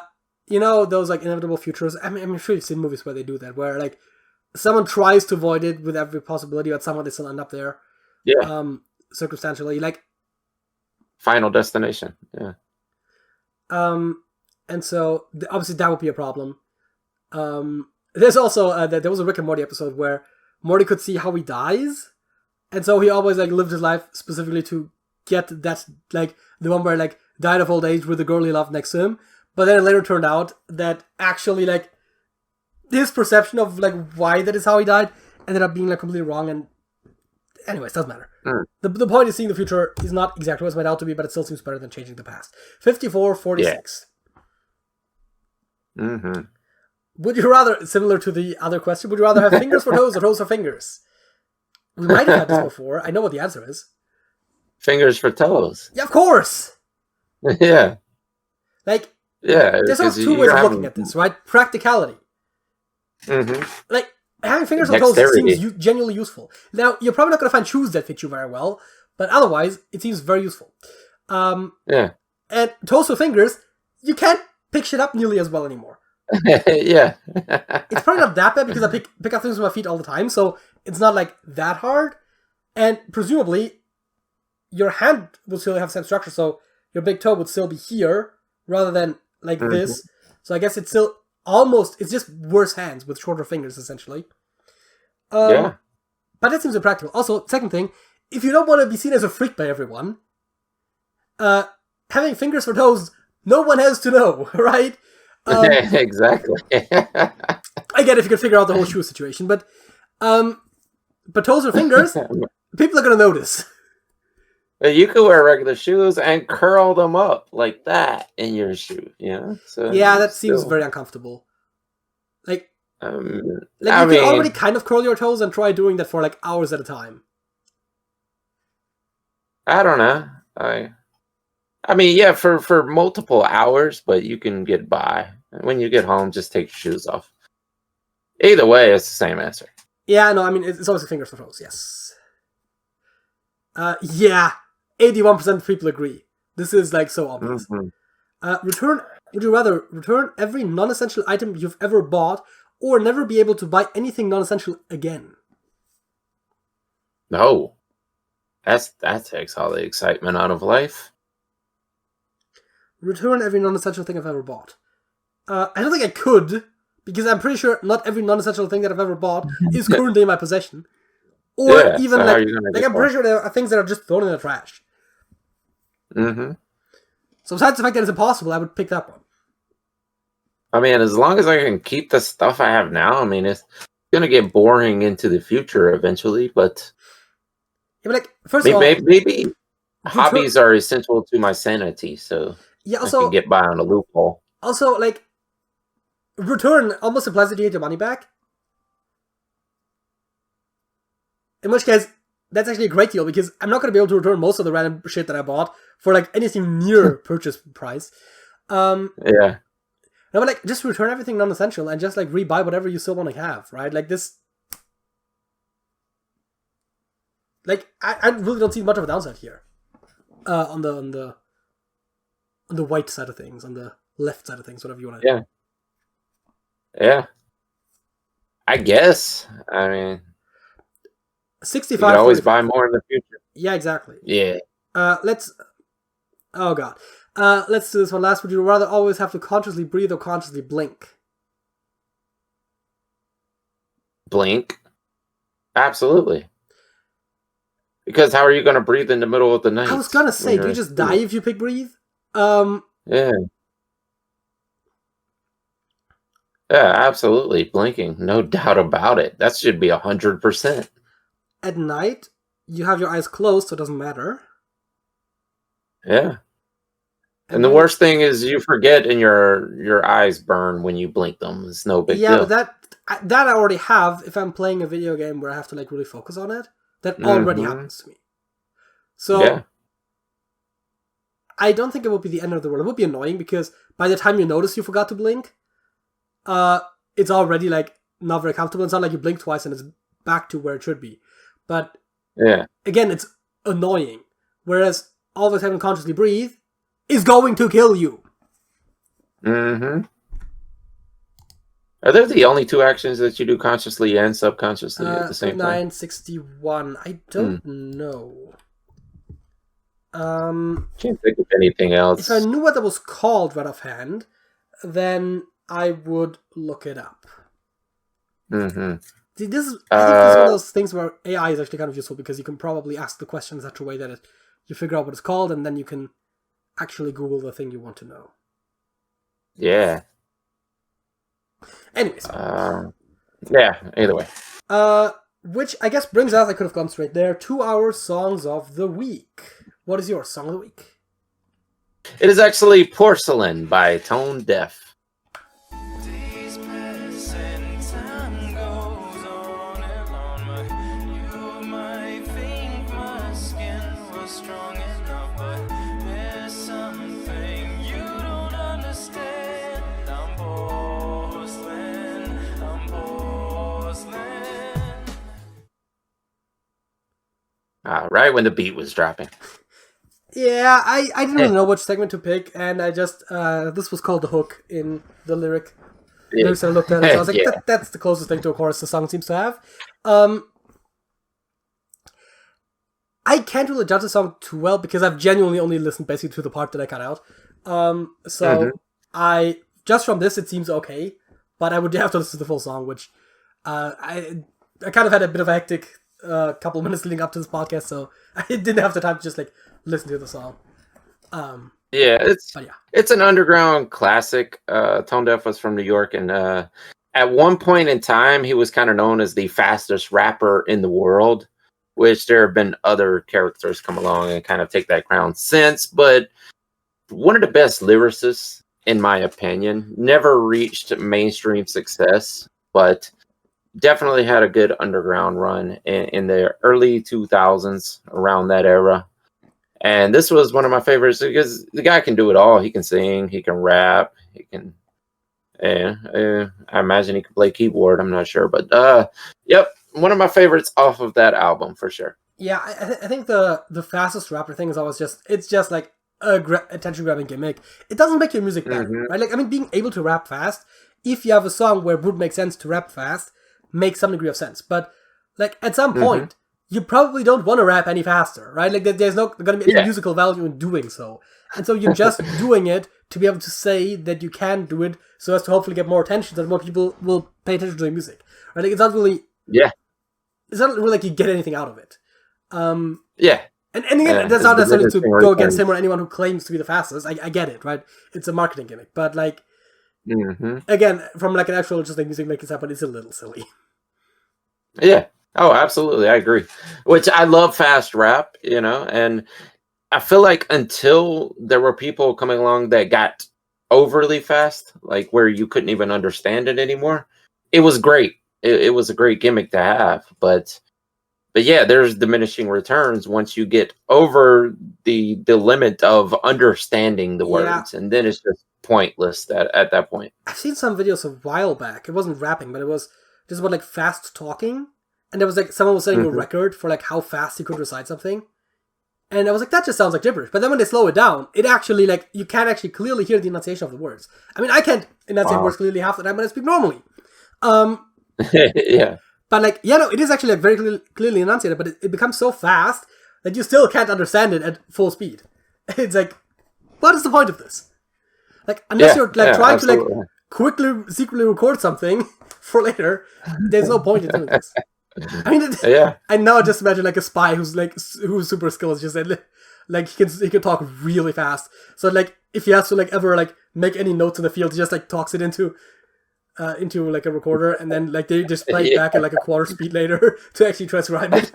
like inevitable futures. I mean, I'm sure you've seen movies where they do that, where like someone tries to avoid it with every possibility, but somehow they still end up there. Yeah. Circumstantially, like Final Destination. Yeah. And so obviously that would be a problem. There's also there was a Rick and Morty episode where Morty could see how he dies, and so he always like lived his life specifically to get that, like the one where like died of old age with the girl he loved next to him. But then it later turned out that actually like his perception of like why that is how he died ended up being like completely wrong, and anyways, doesn't matter. Mm. The point is seeing the future is not exactly what it's made out to be, but it still seems better than changing the past. 54-46. Yeah. Mm-hmm. Would you rather, similar to the other question, would you rather have fingers for toes or toes for fingers? We might have had this before. I know what the answer is. Fingers for toes. Yeah, of course! Yeah. Like, Yeah. there's sort of two ways of looking at this, right? Practicality. Mm-hmm. Like, having fingers for toes Dexterity. seems genuinely useful. Now, you're probably not going to find shoes that fit you very well, but otherwise, it seems very useful. Yeah. And toes for fingers, you can't pick shit up nearly as well anymore. Yeah. It's probably not that bad because I pick up things with my feet all the time, so it's not like that hard. And presumably, your hand will still have the same structure, so your big toe would still be here rather than like this. So I guess it's still it's just worse hands with shorter fingers, essentially. Yeah. But that seems impractical. Also, second thing, if you don't want to be seen as a freak by everyone, having fingers for toes, no one has to know, right? Exactly. I get if you could figure out the whole shoe situation, but toes or fingers, people are gonna notice. You could wear regular shoes and curl them up like that in your shoe, you know? So Yeah, that seems very uncomfortable. Like I you can already kind of curl your toes and try doing that for like hours at a time. I don't know. I mean, yeah, for multiple hours, but you can get by. When you get home, just take your shoes off. Either way, it's the same answer. Yeah, no, I mean, it's always fingers for toes, yes. Yeah, 81% of people agree. This is, like, so obvious. Mm-hmm. Would you rather return every non-essential item you've ever bought or never be able to buy anything non-essential again? No. That takes all the excitement out of life. Return every non-essential thing I've ever bought. I don't think I could, because I'm pretty sure not every non-essential thing that I've ever bought is currently in my possession. Or Yeah, even so how are you gonna get I'm pretty one? sure there are things that are just thrown in the trash. Mm-hmm. So besides the fact that it's impossible, I would pick that one. I mean, as long as I can keep the stuff I have now, I mean, it's gonna get boring into the future eventually, but Yeah, but like, first of all, maybe hobbies are essential to my sanity, so yeah, I can get by on a loophole. Also, like, return almost implies that you get your money back. In which case, that's actually a great deal because I'm not going to be able to return most of the random shit that I bought for like anything near purchase price. Yeah. No, but like, just return everything non-essential and just like rebuy whatever you still want to have, right? Like this. Like, I really don't see much of a downside here. On the white side of things, on the left side of things, whatever you want to. Yeah. Yeah. I guess. I mean, 65. you can always buy more in the future. Yeah, exactly. Yeah. Let's. Oh god. Let's do this one last. Would you rather always have to consciously breathe or consciously blink? Blink. Absolutely. Because how are you going to breathe in the middle of the night? I was gonna say, do you just die if you pick breathe? Yeah. Yeah, absolutely. Blinking. No doubt about it. That should be 100%. At night, you have your eyes closed, so it doesn't matter. Yeah. And the worst thing is you forget and your eyes burn when you blink them. It's no big deal. Yeah, but that I already have if I'm playing a video game where I have to like really focus on it. That already happens to me. So yeah. I don't think it would be the end of the world. It would be annoying because by the time you notice you forgot to blink, it's already like not very comfortable. It's not like you blink twice and it's back to where it should be. But yeah, again, it's annoying. Whereas always having to consciously breathe is going to kill you. Mm-hmm. Are they the only two actions that you do consciously and subconsciously at the same time? 961. I don't know. Can't think of anything else. If I knew what that was called right offhand, then I would look it up. Mm-hmm. See, I think this is one of those things where AI is actually kind of useful because you can probably ask the question in such a way that you figure out what it's called and then you can actually Google the thing you want to know. Yeah. Anyways. Yeah, either way. Which I guess brings us, I could have gone straight there, to our songs of the week. What is your song of the week? It is actually Porcelain by Tone Deaf. Right when the beat was dropping. Yeah, I didn't really know which segment to pick, and I just, this was called the hook in the lyrics I looked at it, so I was like, that's the closest thing to a chorus the song seems to have. I can't really judge the song too well, because I've genuinely only listened basically to the part that I cut out. I, just from this, it seems okay, but I would have to listen to the full song, which, I kind of had a bit of a hectic couple minutes leading up to this podcast, so I didn't have the time to just like listen to the song. It's an underground classic. Tone Deaf was from New York, and at one point in time, he was kind of known as the fastest rapper in the world, which there have been other characters come along and kind of take that crown since. But one of the best lyricists, in my opinion, never reached mainstream success, but definitely had a good underground run in the early 2000s, around that era. And this was one of my favorites because the guy can do it all. He can sing, he can rap, he can, I imagine he can play keyboard. I'm not sure, but yep, one of my favorites off of that album for sure. Yeah, I think the fastest rapper thing is always it's just like a attention-grabbing gimmick. It doesn't make your music better, right? Like, I mean, being able to rap fast, if you have a song where it would make sense to rap fast, makes some degree of sense. But, like, at some point, you probably don't want to rap any faster, right? Like, there's not going to be any musical value in doing so. And so you're just doing it to be able to say that you can do it so as to hopefully get more attention, so that more people will pay attention to your music, right? Like, it's not really... Yeah. It's not really like you get anything out of it. Yeah. And again, that's not necessarily to go against him or anyone who claims to be the fastest. I get it, right? It's a marketing gimmick. But, like, again, from, like, an actual just, like, music making standpoint, it's a little silly. Yeah. Oh, absolutely. I agree. Which I love fast rap, you know, and I feel like until there were people coming along that got overly fast, like where you couldn't even understand it anymore, it was great. It was a great gimmick to have, but yeah, there's diminishing returns once you get over the limit of understanding the words, and then it's just pointless at that point. I've seen some videos a while back. It wasn't rapping, but it was just about like fast talking, and there was like someone was setting a record for like how fast he could recite something, and I was like, that just sounds like gibberish. But then when they slow it down, it actually like you can actually clearly hear the enunciation of the words. I mean, I can't enunciate words clearly half the time when I speak normally. Yeah. But like, yeah, no, it is actually like very clearly enunciated, but it becomes so fast that you still can't understand it at full speed. It's like, what is the point of this? Like, unless you're like trying to like quickly, secretly record something for later, there's no point in doing this. I mean, I now just imagine like a spy who's super skilled, just like he can talk really fast. So like, if he has to like ever like make any notes in the field, he just like talks it into like a recorder, and then like they just play it back at like a quarter speed later to actually transcribe it.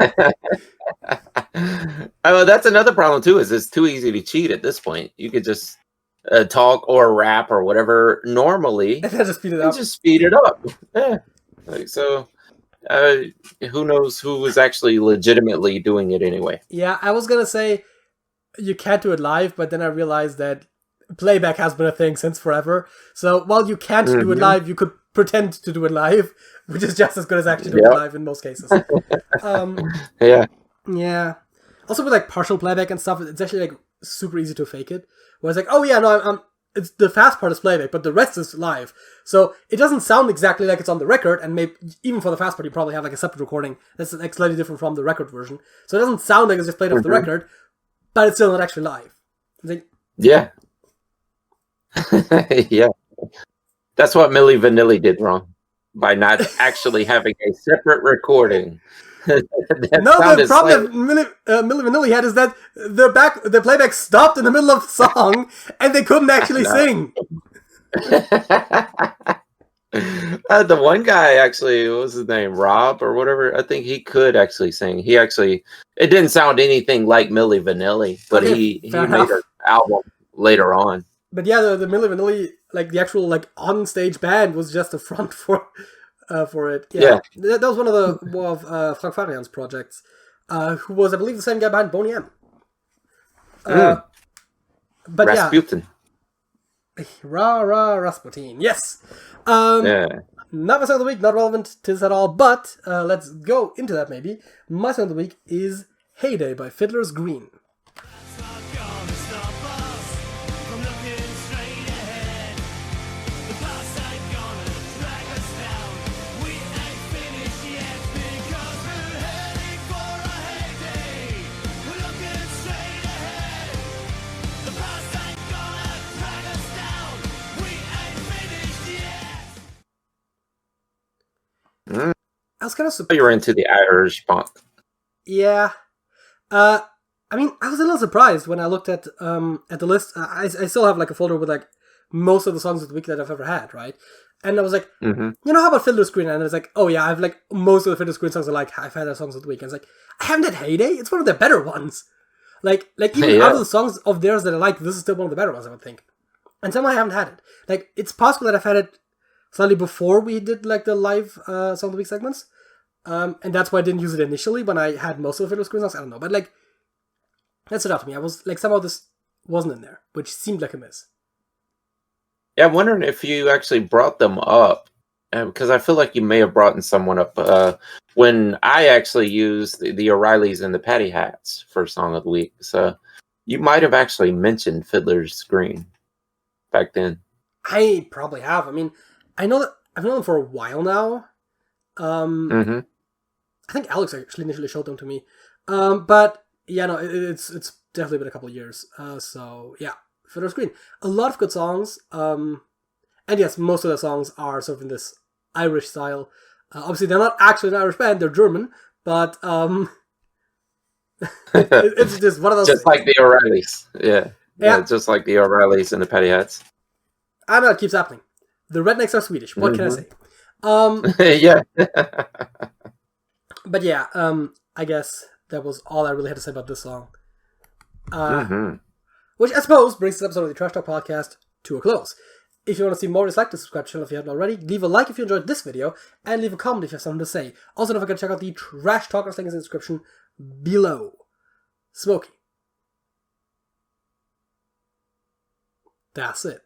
Oh, that's another problem too. Is it's too easy to cheat at this point. You could just talk or rap or whatever normally, and then just speed it up. Just speed it up. Yeah. Like so. Who knows who was actually legitimately doing it anyway? Yeah, I was gonna say you can't do it live, but then I realized that playback has been a thing since forever. So while you can't do it live, you could pretend to do it live, which is just as good as actually doing it live in most cases. Yeah. Also with like partial playback and stuff, it's actually like super easy to fake it. Where it's like, oh yeah, no, it's the fast part is playback, but the rest is live. So it doesn't sound exactly like it's on the record, and maybe even for the fast part, you probably have like a separate recording that's like slightly different from the record version. So it doesn't sound like it's just played off the record, but it's still not actually live. It's like, yeah. Yeah. That's what Milli Vanilli did wrong by not actually having a separate recording. No, the problem that Milli Vanilli had is that the playback stopped in the middle of the song and they couldn't actually sing. The one guy actually, what was his name? Rob or whatever. I think he could actually sing. It didn't sound anything like Milli Vanilli, but Okay, he fair made enough. an album later on. But yeah, the Milli Vanilli, like the actual like on stage band was just a front for it. Yeah, that was one of Frank Farian's projects. Who was, I believe, the same guy behind Boney M. But Rasputin. yeah, Rasputin. Yes. Yeah. Not my song of the week, not relevant to this at all. But let's go into that maybe. My song of the week is "Heyday" by Fiddler's Green. I was kind of surprised. You were into the Irish punk. Yeah. I mean, I was a little surprised when I looked at the list. I still have like a folder with like most of the songs of the week that I've ever had, right? And I was like, you know, how about Fiddler's Green? And I was like, oh yeah, I've like most of the Fiddler's Green songs are like I've had their songs of the week. And it's like, I haven't had Heyday. It's one of their better ones. Like even out of the songs of theirs that I like, this is still one of the better ones, I would think. And somehow I haven't had it. Like it's possible that I've had it slightly before we did like the live song of the week segments. And that's why I didn't use it initially when I had most of the Fiddler's Green songs. I don't know, but like that stood out to me. I was like, somehow this wasn't in there, which seemed like a miss. Yeah, I'm wondering if you actually brought them up, because I feel like you may have brought someone up when I actually used the O'Reillys and the Patty Hats for Song of the Week. So you might have actually mentioned Fiddler's Green back then. I probably have. I mean, I know that I've known them for a while now. I think Alex actually initially showed them to me. But yeah, no, it's definitely been a couple of years. So yeah, Fiddler's Green. A lot of good songs. And yes, most of the songs are sort of in this Irish style. Obviously, they're not actually an Irish band; they're German. But it's just one of those. Just like the O'Reillys, yeah, just like the O'Reillys and the Patty Hats. I know it keeps happening. The rednecks are Swedish. What can I say? Yeah. But yeah, I guess that was all I really had to say about this song. Which I suppose brings this episode of the Trash Talk Podcast to a close. If you want to see more, just like to subscribe to the channel if you haven't already. Leave a like if you enjoyed this video, and leave a comment if you have something to say. Also, don't forget to check out the Trash Talkers link in the description below. Smokey. That's it.